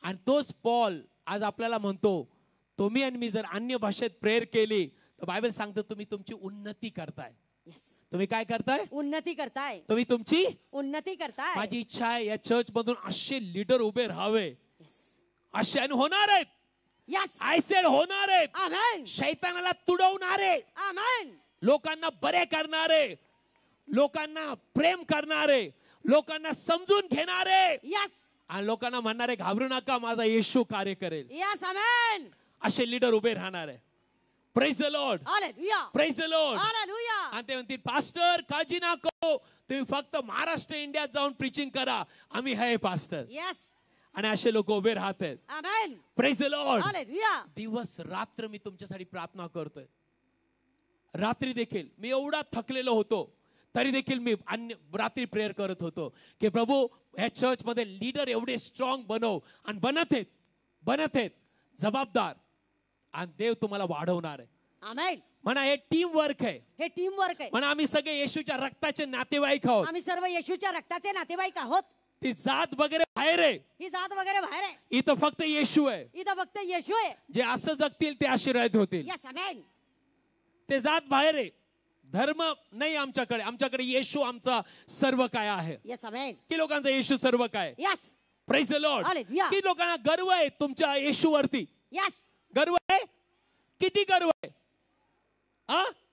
आणि तोच पौल आज आपल्याला म्हणतो, तुम्ही आणि मी जर अन्य भाषेत प्रेयर केली तर बायबल सांगतो तुम्ही तुमची उन्नती करताय. तुम्ही काय करताय? उन्नती करताय. तुम्ही तुमची उन्नती करताय. माझी इच्छा आहे या चर्च मधून असे लीडर उभे राहावे, असे होणार आहेत. आय सेड होणार आहेत. आमेन. शैतानाला तुडवणारे लोकांना बरे करणारे, लोकांना प्रेम करणारे, लोकांना समजून घेणारे, यस, आणि लोकांना म्हणणारे घाबरू नका, माझा येशू कार्य करेल. यस, आमेन. असे लीडर उभे राहणार आहे. Praise the lord, hallelujah, praise the lord, hallelujah. आणि ते म्हणतील पास्टर काळजी नको, तुम्ही फक्त महाराष्ट्र इंडियात जाऊन प्रीचिंग करा, आम्ही आहे पास्टर. यस, आणि असे लोक उभे राहतात. Amen. Praise the lord, hallelujah. दिवस रात्र मी तुमच्यासाठी प्रार्थना करतोय. रात्री देखील मी एवढा थकलेलो होतो, तरी देखील मी रात्री प्रेयर करत होतो की प्रभू ह्या चर्च मध्ये लीडर एवढे स्ट्रॉंग बनव, आणि बनत आहेत जबाबदार, आणि देव तुम्हाला वाढवणार आहे. आमेन. म्हणा हे टीम वर्क आहे, हे टीम वर्क आहे. म्हणा आम्ही सगळे येशूच्या रक्ताचे नातेवाईक आहोत. आम्ही सर्व येशूच्या रक्ताचे नातेवाईक आहोत. ती जात वगैरे बाहेर आहे, ही जात वगैरे बाहेर आहे. इथं फक्त येशू आहे. इथं फक्त येशू आहे. जे असं जगतील ते आशीर्वादित होतील. यस, आमेन. ते जात बाहेर आहे, धर्म नाही आमच्याकडे. आमच्याकडे येशू आमचा सर्व काय आहे. यस, आमेन. की लोकांचा येशू सर्व काय. Yes, praise the lord. Hallelujah. की लोकांना गर्व आहे तुमच्या येशूवरती. यस, गर्व आहे. किती गर्व आहे.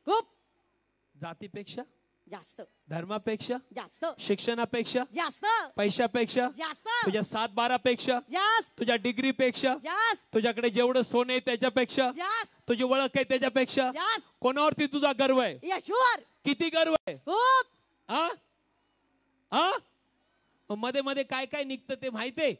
खूप. जातीपेक्षा जास्त, धर्मापेक्षा जास्त, शिक्षणापेक्षा जास्त, पैशापेक्षा जास्त, तुझ्या 7-12 पेक्षा जास्त, तुझ्या डिग्रीपेक्षा जास्त, तुझ्याकडे जेवढं सोनं आहे त्याच्यापेक्षा जास्त, तुझी ओळख आहे त्याच्यापेक्षा जास्त. कोणावरती तुझा गर्व आहे. येशूवर. किती गर्व आहे. खूप. मध्ये मध्ये काय काय निघतं ते माहितीये,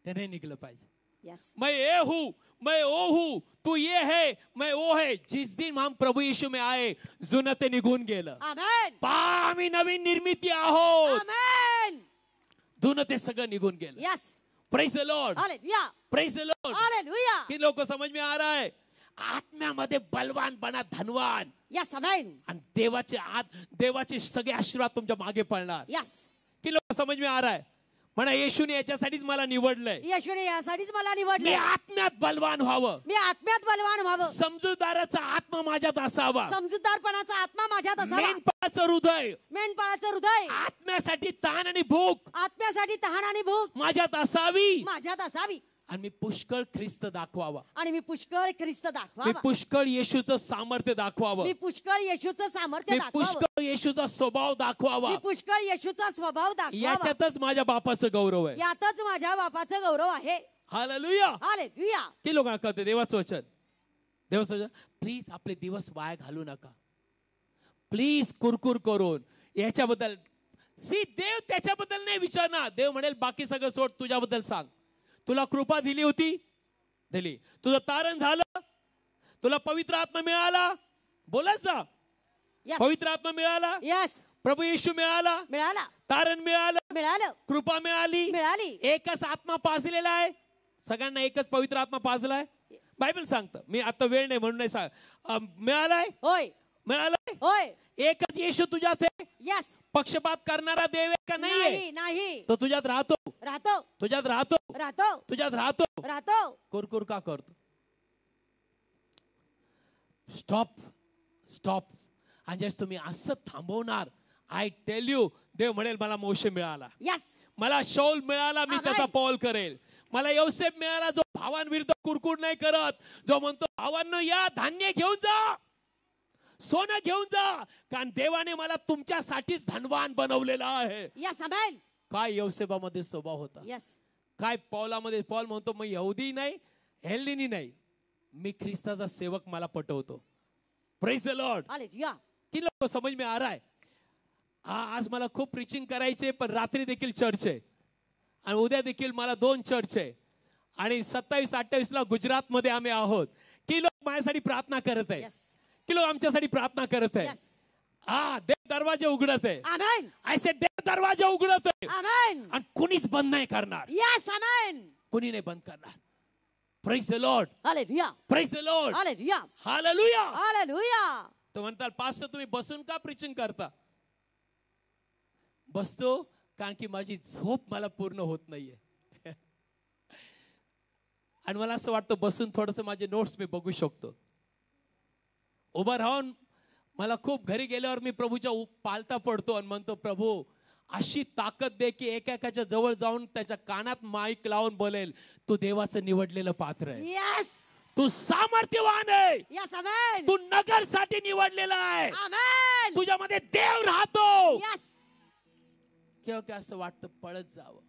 ते नाही निघलं पाहिजे. यस, मैं ये हूं, मैं वो हूं, तू ये है, मैं वो है. जिस दिन हम प्रभु यीशु में आए, जुनं ते निघून गेलं. आमेन. आम्ही नवीन निर्मिती आहोत. आमेन. जुनं ते सगळं निघून गेलं. Yes, praise the lord, hallelujah, praise the lord. Hallelujah. कि लोक समझ में आ रहा है. आत्म्यामध्ये बलवान बना, धनवान. यस, आमेन. आणि देवाचे सगळे आशीर्वाद तुमच्या मागे पडणार. यस. कि लोक समझ में आ रहा है. म्हणा येशूने याच्यासाठीच मला निवडलंय. येशूने यासाठीच मला मी निवडले. आत्म्यात बलवान व्हावं. मी आत्म्यात बलवान व्हावं. समजूतदाराचा आत्मा माझ्यात असावा. समजूतदारपणाचा आत्मा माझ्यात असावा. मेंढपाळाचं हृदय, मेंढपाळाचं हृदय, आत्म्यासाठी तहान आणि भूक आत्म्यासाठी तहान आणि भूक माझ्यात असावी. माझ्यात असावी. आणि मी पुष्कळ ख्रिस्त दाखवावा. आणि मी पुष्कळ ख्रिस्त मी दाखवावा. पुष्कळ येशूचं सामर्थ्य दाखवावं. मी पुष्कळ येशूचं सामर्थ्य मी दाखवावं. पुष्कळ येशूचा स्वभाव दाखवावा. मी पुष्कळ येशूचा स्वभाव दाखवावा. याच्यातच माझ्या बापाचं गौरव आहे. यातच माझ्या बापाचं गौरव आहे. Hallelujah, hallelujah. की लोकांना कळते देवाचं वचन. देवाचं वचन. प्लीज आपले दिवस वाया घालू नका. प्लीज कुरकुर करून याच्याबद्दल देव त्याच्याबद्दल नाही विचारणार. देव म्हणेल बाकी सगळं सोड, तुझ्याबद्दल सांग. तुला कृपा दिली होती, दिली. तुझं तारण झालं, तुला पवित्र आत्मा मिळाला, बोलायचा. पवित्र आत्मा मिळाला, यस. प्रभू येशू मिळाला, मिळाला. तारण मिळालं, मिळालं. कृपा मिळाली, मिळाली. एकच आत्मा पाजलेला आहे. सगळ्यांना एकच पवित्र आत्मा पाजलाय. बायबल सांगतं. मी आता वेळ नाही म्हणून नाही सांग. मिळालाय. होय. मिळालाय. होय. एकच येशू तुझ्यात आहे. यस. पक्षपात करणारा देव आहे का नाहीये. नाही. तो तुझ्यात राहतो. राहतो. तुझ्यात राहतो. राहतो. तुझ्यात राहतो. राहतो. कुरकुर का करतो. स्टॉप. आणि जेव्हा तुम्ही असं थांबवणार, आय टेल यू, देव म्हणेल मला मोशे मिळाला. यस. मला शौल मिळाला, मी त्याचा पॉल करेल. मला योसेफ मिळाला, जो भावांविरुद्ध कुरकुर नाही करत, जो म्हणतो भावांनो या, धान्य घेऊन जा, सोनं घेऊन जा, कारण देवाने मला तुमच्यासाठीच धनवान बनवलेला आहे. यस, आमेन. काय योसेफामध्ये स्वभाव होता. यस. काय पौलामध्ये. पौल म्हणतो मी यहुदी नाही, हेल्दीनी नाही, मी ख्रिस्ताचा सेवक, मला पटवतो. Praise the lord. हालेलुया. की लोक समज में आ रहा है. आज मला खूप प्रीचिंग करायचे, पण रात्री देखील चर्च आहे, आणि उद्या देखील मला 2 चर्च आहे, आणि 27-28 ला गुजरात मध्ये आम्ही आहोत. की लोक माझ्यासाठी प्रार्थना करत आहे. की लोक आमच्यासाठी प्रार्थना करत आहे. देव दरवाजे उघडत आहे. आमेन. ऐसे देव दरवाजे उघडत आहे. आमेन. आणि कुणीच बंद नाही करणार. यस, आमेन. कुणी नाही बंद करणार. Praise the lord. Hallelujah. Praise the lord. Hallelujah. Hallelujah. Hallelujah. तो म्हणतात पास्टर तुम्ही बसून का प्रीचिंग करता. बसतो कारण की माझी झोप मला पूर्ण होत नाहीये. आणि मला असं वाटतं बसून थोडंसं माझे नोट्स मी बघू शकतो. उभं राहून मला खूप घरी गेल्यावर मी प्रभूच्या पालता पडतो आणि म्हणतो प्रभू अशी ताकद दे की एकेकाच्या जवळ जाऊन त्याच्या कानात माईक लावून बोलेल तू देवाचं निवडलेलं पात्र आहे. यस. तू सामर्थ्यवान आहे. यस आमेन. तू नगरसाठी निवडलेला आहे. आमेन. तुझ्यामध्ये देव राहतो. यस. केव्हा असं वाटतं पळत जावं,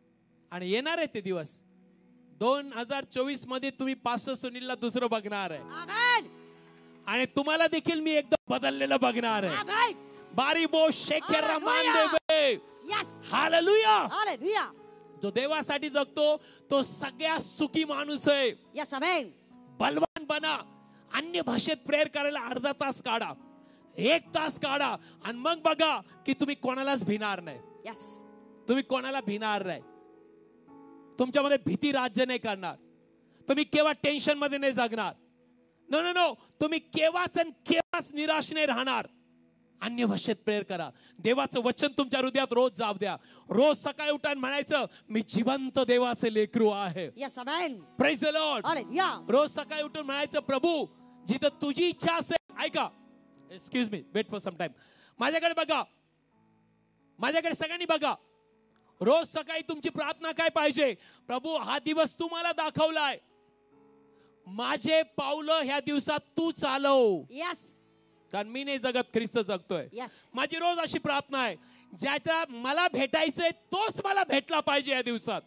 आणि येणार आहे ते दिवस. 2024 मध्ये तुम्ही पास्टर सुनीलला दुसरं बघणार आहे. आमेन. आणि तुम्हाला देखील मी एकदम बदललेलं बघणार आहे. आमेन. बारी बो शेखेरा मांदेबे. यस. हालेलुया. हालेलुया. जो देवासाठी जगतो तो सगळ्यात सुखी माणूस आहे. यस आमेन. बलवान बना. अन्य भाषेत प्रेयर करायला अर्धा तास काढा, 1 तास काढा, आणि मग बघा की तुम्ही कोणालाच भिणार नाही. यस. तुम्ही कोणाला भिणार नाही. तुमच्यामध्ये भीती राज्य नाही करणार. तुम्ही केव्हा टेन्शन मध्ये नाही जगणार. No no no. तुम्ही केव्हाच निराश नाही राहणार. अन्य भाषेत प्रेयर करा. देवाचं वचन तुमच्या हृदयात रोज जाप द्या. रोज सकाळी उठून म्हणायचं, मी जिवंत देवाचे लेकरू आहे. Yes amen. Praise the lord. Hallelujah. रोज सकाळी उठून म्हणायचं, प्रभू जिथं तुझी इच्छा असेल. ऐका, excuse me, wait for some time. माझ्याकडे बघा, माझ्याकडे सगळ्यांनी बघा. रोज सकाळी तुमची प्रार्थना काय पाहिजे? प्रभू हा दिवस तू मला दाखवलाय, माझे पावलं ह्या दिवसात तू चालव. यस. कारण मी नाही जगत, ख्रिस्त जगतोय. यस. माझी रोज अशी प्रार्थना आहे, ज्याच्या मला भेटायचंय तोच मला भेटला पाहिजे या दिवसात.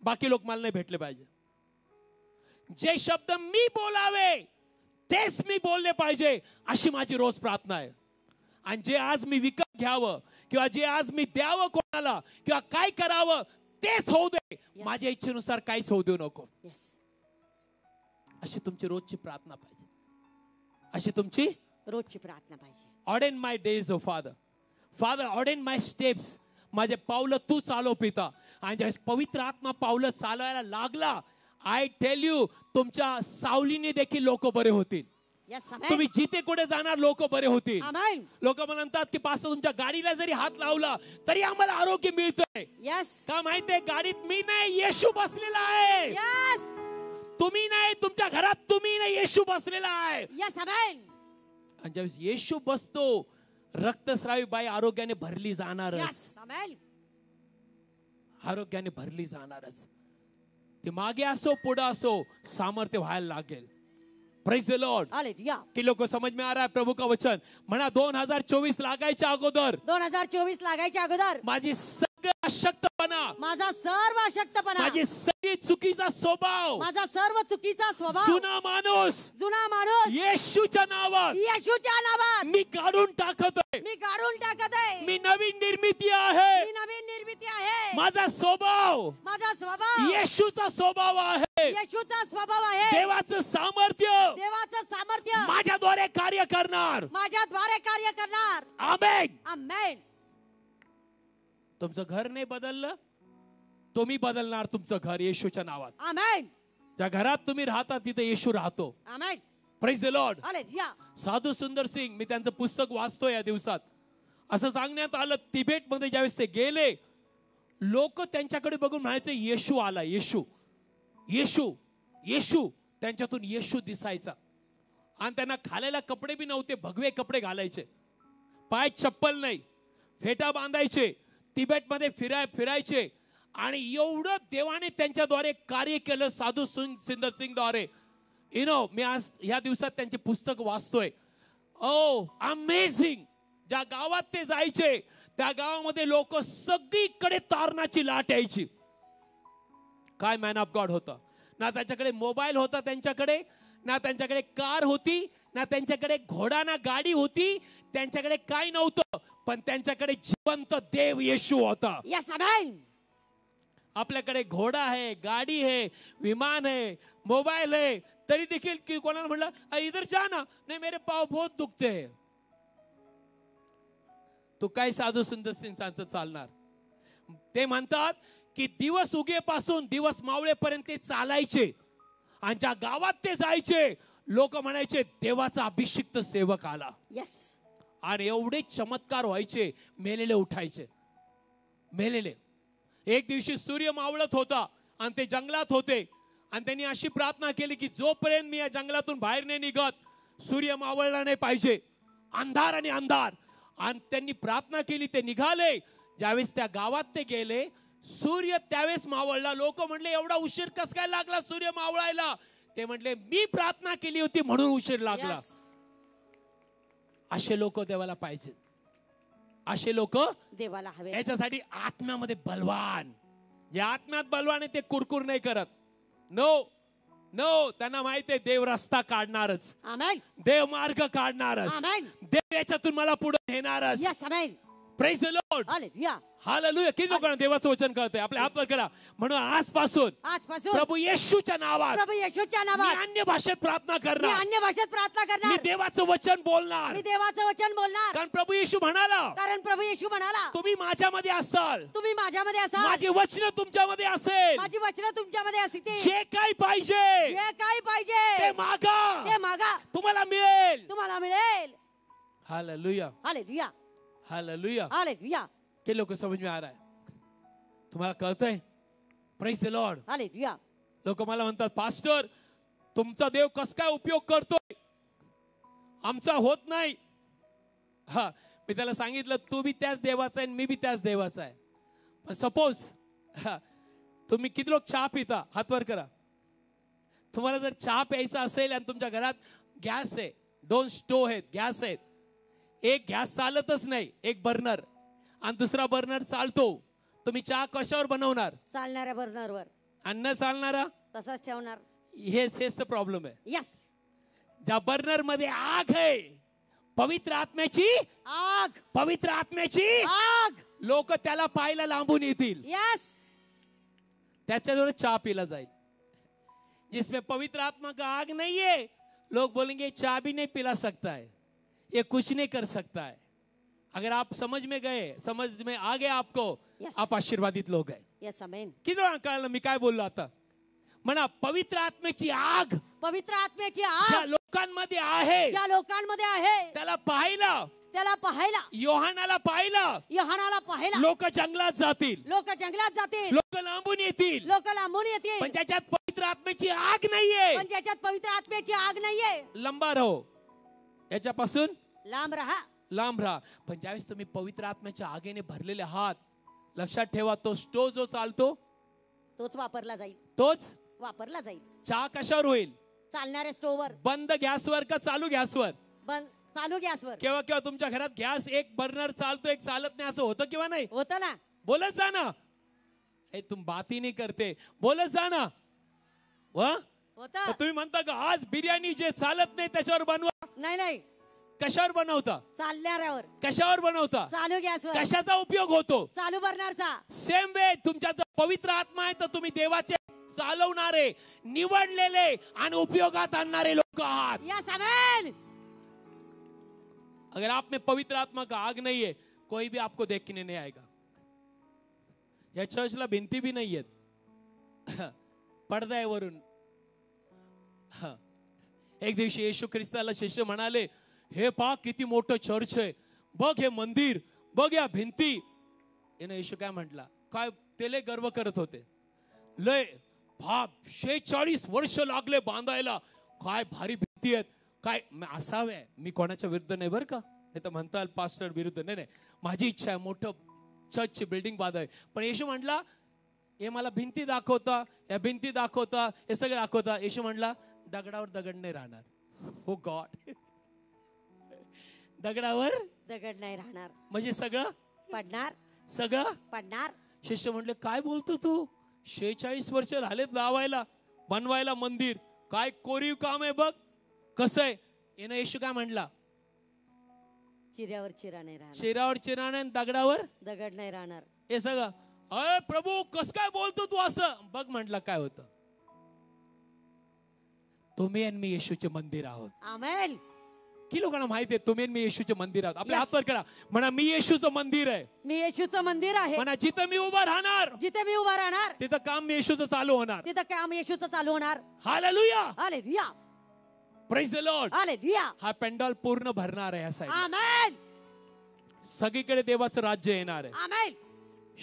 बाकी लोक मला नाही भेटले पाहिजे. जे शब्द मी बोलावे तेच मी बोलले पाहिजे, अशी माझी रोज प्रार्थना आहे. आणि जे आज मी विकत घ्यावं किंवा जे आज मी द्यावं कोणाला किंवा काय करावं तेच होऊ दे. माझ्या इच्छेनुसार काहीच होऊ देऊ नको. अशी तुमची रोजची प्रार्थना पाहिजे. अशी तुमची रोजची प्रार्थना पाहिजे. ऑर्डेन माय डेज ओ फादर. फादर ऑर्डेन माय स्टेप्स. माझे पावलं तू चालव पिता. आणि ज्यावेळेस पवित्र आत्मा पावलं चालवायला लागला, आय टेल यू, तुमच्या सावलीने देखील लोक बरे होतील. तुम्ही जिथे कुठे जाणार लोक बरे होतील. लोक म्हणतात की पास्टर तुमच्या गाडीला जरी हात लावला तरी आम्हाला आरोग्य मिळतंय. का माहितीये, गाडीत मी नाही येशू बसलेला आहे. तुम्ही नाही, तुमच्या घरात तुम्ही नाही, येशू बसलेला आहे. आणि ज्यावेळेस येशू बसतो, रक्तस्रावी बाई आरोग्याने भरली जाणारच. आरोग्याने भरली जाणारच. ते मागे असो पुढे असो, सामर्थ्य व्हायला लागेल. Praise the lord. हालेलुया. कि लोक समझ में आ रहा है प्रभु का वचन? म्हणा 2024 लागायच्या अगोदर, 2024 लागायच्या अगोदर माझी सगळं अशक्तपणा, माझा सर्व अशक्तपणा, माझी सगळी चुकीचा स्वभाव, माझा सर्व चुकीचा स्वभाव, जुना माणूस येशूच्या नावात मी काढून टाकतोय. मी काढून टाकत आहे. मी नवीन निर्मिती आहे. मी नवीन निर्मिती आहे. माझा स्वभाव येशूचा स्वभाव आहे. येशूचा स्वभाव आहे. देवाचं सामर्थ्य माझ्याद्वारे कार्य करणार. आमेन. आमेन. तुमचं घर नाही बदललं, तुम्ही बदलणार तुमचं घर येशूच्या नावात. आमेन. ज्या घरात तुम्ही राहता तिथे येशू राहतो. Amen. Praise the lord. Hallelujah. Sadhu Sundar Singh, मी त्यांचं पुस्तक वाचतो या दिवसात. असं सांगण्यात आलं, तिबेट मध्ये ज्यावेळेस ते गेले, लोक त्यांच्याकडे बघून म्हणायचे येशू आला, येशू येशू येशू. त्यांच्यातून येशू दिसायचा. आणि त्यांना घालायला कपडे बी नव्हते, भगवे कपडे घालायचे, पाय चप्पल नाही, फेटा बांधायचे, तिबेटमध्ये फिरायचे. आणि एवढं देवाने त्यांच्याद्वारे कार्य केलं, साधू सुंदर सिंग द्वारे. मी आज या दिवसात त्यांचे पुस्तक वाचतोय. ओ अमेझिंग. ज्या गावात ते जायचे त्या गावामध्ये लोक सगळीकडे तारणाची लाट यायची. काय मॅन ऑफ गॉड होता. ना त्यांच्याकडे मोबाईल होता, त्यांच्याकडे ना त्यांच्याकडे कार होती, ना त्यांच्याकडे घोडा ना गाडी होती, त्यांच्याकडे काय नव्हतं, पण त्यांच्याकडे जिवंत देव येशू होता. आपल्याकडे घोडा आहे, गाडी आहे, विमान आहे, मोबाईल आहे, तरी देखील की कोणाला म्हणलं इधर जा ना, नाही मेरे पाव बहुत दुखते हैं. तो काय साधू सुंदर सिंगांचं चालणार. ते म्हणतात की दिवस उगेपासून दिवस मावळेपर्यंत ते चालायचे. आणि ज्या गावात ते जायचे लोक म्हणायचे देवाचा अभिषिक्त सेवक आला. आणि एवढे चमत्कार व्हायचे, मेलेले उठायचे. मेलेले. एक दिवशी सूर्य मावळत होता आणि ते जंगलात होते. आणि त्यांनी अशी प्रार्थना केली की जोपर्यंत मी या जंगलातून बाहेर नाही निघत, सूर्य मावळला नाही पाहिजे. अंधार आणि अंधार. आणि त्यांनी प्रार्थना केली, ते निघाले. ज्यावेळेस त्या गावात ते गेले, सूर्य त्यावेळेस मावळला. लोक म्हणले एवढा उशीर कस काय लागला सूर्य मावळायला. ते म्हटले मी प्रार्थना केली होती म्हणून उशीर लागला. असे लोक देवाला पाहिजेत. असे लोक देवाला हवे. याच्यासाठी आत्म्यामध्ये बलवान, जे आत्म्यात बलवान आहे ते कुरकुर नाही करत. नो नो, त्यांना माहित आहे देव रस्ता काढणारच. आमेन. देव मार्ग काढणारच. आमेन. देव याच्यातून मला पुढे नेणारच. Yes amen. Praise the lord. Hallelujah. Hallelujah. किती लोकांना देवाचं वचन कळतंय? आपल्या हात वर करा. म्हणून आजपासून प्रभू येशूच्या नावात, प्रभू येशूच्या नावात मी अन्य भाषेत प्रार्थना करणार. मी अन्य भाषेत प्रार्थना करणार. मी देवाचं वचन बोलणार. मी देवाचं वचन बोलणार. कारण प्रभू येशू म्हणाला, तुम्ही माझ्यामध्ये असाल, तुम्ही माझ्यामध्ये असाल, माझी वचन तुमच्यामध्ये असेल, माझी वचन तुमच्यामध्ये असतील, जे काही पाहिजे जे काही पाहिजे ते मागा, ते मागा, तुम्हाला मिळेल. तुम्हाला मिळेल. हालेलुया. हालेलुया. हालेलुया. हालेलुया. के लोक समझ में आ रहा है? तुम्हाला कळतंय? Praise the lord. हालेलुया. लोक मला म्हणतात, पास्टर तुमचा देव कस काय उपयोग करतोय, आमचा होत नाही. हा, मी त्याला सांगितलं तू बी त्याच देवाचा आहे मी बी त्याच देवाचा आहे. पण सपोज तुम्ही किती लोक चहा पिता? हात वर करा. तुम्हाला जर चहा प्यायचा असेल आणि तुमच्या घरात गॅस आहे, 2 स्टोव्ह आहेत, गॅस आहेत, एक गॅस चालतच नाही, एक बर्नर, आणि दुसरा बर्नर चालतो, तुम्ही चहा कशावर बनवणार? चालणाऱ्या बर्नरवर. आणि न चालणारा तसाच ठेवणार. हेच तर प्रॉब्लेम आहे. यस. ज्या बर्नर मध्ये आग आहे, पवित्र आत्म्याची आग, पवित्र आत्म्याची आग, लोक त्याला पाहायला लांबून येतील. यस. त्याच्याजवळ चहा पिला जाईल. जिसमें पवित्र आत्मा का आग नहीं है, लोग बोलेंगे चाय भी नहीं पिला सकता है, ये कुछ नहीं कर सकता है. अगर आप समझ में गए, समझ में आ गए आपको, आप आशीर्वादित लोग हैं. Yes amen. किती कळलं मी काय बोललो आता? म्हणा पवित्र आत्म्याची आग, पवित्र आत्म्याची आग ज्या लोकांमध्ये आहे, ज्या लोकांमध्ये आहे, त्याला पाहायला, त्याला पाहायला, योहानाला पाहायला लोक जंगलात जातील, लोक जंगलात जातील, लोक लांबून येतील, लोक लांबून येतील. पण ज्याच्यात पवित्र आत्म्याची आग नाहीये, पण ज्याच्यात पवित्र आत्म्याची आग नाहीये, लंबा राहो, याच्यापासून लांब राहा, लांब राहा. पण ज्यावेळेस तुम्ही पवित्र आत्म्याच्या आगेने भरलेले आहात, लक्षात ठेवा तो स्टोव जो चालतो तोच वापरला जाईल, तोच वापरला जाईल. चहा कशावर होईल? चालणाऱ्या स्टोव्हवर. बंद गॅसवर का चालू गॅसवर? चालू गॅसवर. केव्हा केव्हा तुमच्या घरात गॅस एक बर्नर चालतो एक चालत नाही, असं होतं किंवा नाही? होतं ना. बोलत जा ना. हे तुम बात ही नहीं करते, बोलत जा ना. तुम्ही म्हणता का आज बिर्याणी जे चालत नाही त्याच्यावर बनवा? नाही. कशावर बनवता? चालणाऱ्यावर. कशावर बनवता? चालू गॅसवर. कशाचा उपयोग होतो? चालू बर्नरचा. सेम वे तुमच्या जर पवित्र आत्मा आहे तर तुम्ही देवाचे चालवणारे, निवडलेले आणि उपयोगात आणणारे लोक आहात. Yes amen. अगर आप में पवित्र आत्मा का आग नहीं है, कोई भी आपको देखने नहीं आएगा. या चर्चला भिंती भी नहीं आहेत, पडदा आहे वरून. एक दिवशी येशू ख्रिस्ताला शिष्य म्हणाले, हे पहा किती मोठं चर्च आहे, बघ हे मंदिर, बघ या भिंती. येशू काय म्हटला? काय ते लय गर्व करत होते, लय बाप 46 वर्ष लागले बांधायला, काय भारी भिंती आहेत, काय असावे. मी कोणाच्या विरुद्ध नाही बरं का, नाही तर म्हणताल पास्टर विरुद्ध, नाही, माझी इच्छा आहे मोठं चर्चची बिल्डिंग बांधावी. पण येशू म्हटला, हे मला भिंती दाखवता, या भिंती दाखवता, हे सगळं दाखवता. येशू म्हटला, दगडावर दगड नाही राहणार. हो गॉड, दगडावर दगड नाही राहणार म्हणजे सगळं पडणार, सगळं पडणार. शिष्य म्हटले, काय बोलतो तू? 46 वर्ष झालेत लावायला, बनवायला मंदिर, काय कोरीव काम आहे बघ कसं आहे. येशू काय म्हटला? चिऱ्यावर चिरा नाही राहणार, चिरावर चिरा नाही, दगडावर दगड नाही राहणार. हे सगळं अरे प्रभू कस काय बोलतो तू असं? बघ म्हटलं काय होतं. तुम्ही आणि मी येशूचे मंदिर आहोत. आमेन. की लोकांना माहिती आहे तुम्ही आणि मी येशूचे मंदिर आहोत? आपल्या हात वर करा, म्हणा मी येशूचं मंदिर आहे. मी येशूचं मंदिर आहे. म्हणा जिथं मी उभा राहणार, जिथे मी उभा राहणार, तिथं काम येशूचं चालू होणार, तिथं काम येशूचं चालू होणार. Hallelujah. Hallelujah. Praise the lord. Hallelujah. हा पेंडॉल पूर्ण भरणार आहे असं. आमेन. सगळीकडे देवाचं राज्य येणार आहे. आमेन.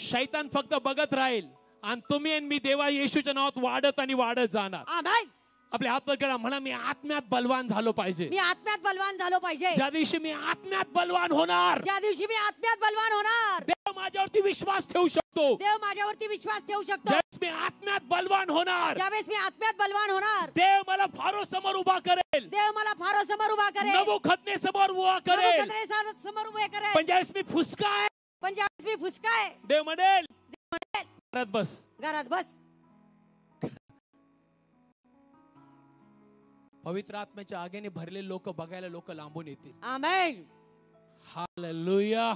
शैतान फक्त बघत राहील आणि तुम्ही आणि मी देवा येशूच्या नावात वाढत आणि वाढत जाणार. आमेन. आपल्या हात वर करा, म्हणा मी आत्म्यात बलवान झालो पाहिजे. मी आत्म्यात बलवान झालो पाहिजे. ज्या दिवशी मी आत्म्यात बलवान होणार, ज्या दिवशी मी आत्म्यात बलवान होणार, देव माझ्यावरती विश्वास ठेवू शकतो. शकतो, देव माझ्यावरती विश्वास ठेवू शकतो, ज्यावेळेस मी आत्म्यात बलवान होणार, ज्यावेळेस मी आत्म्यात बलवान होणार, देव मला फारो समोर उभा करेल, देव मला फारो समोर उभा करेल, नबुकदनेस्सर समोर उभा करेल. नबुकदनेस्सर समोर उभे करेल. पण ज्यावेळेस मी फुसका आहे, पण ज्यावेळेस मी फुसका आहे, देव म्हणेल घरात बस, घरात बस. पवित्र आत्म्याच्या आगेने भरलेले लोक बघायला लोक लांबून येतील. आमेन. हालेलुया.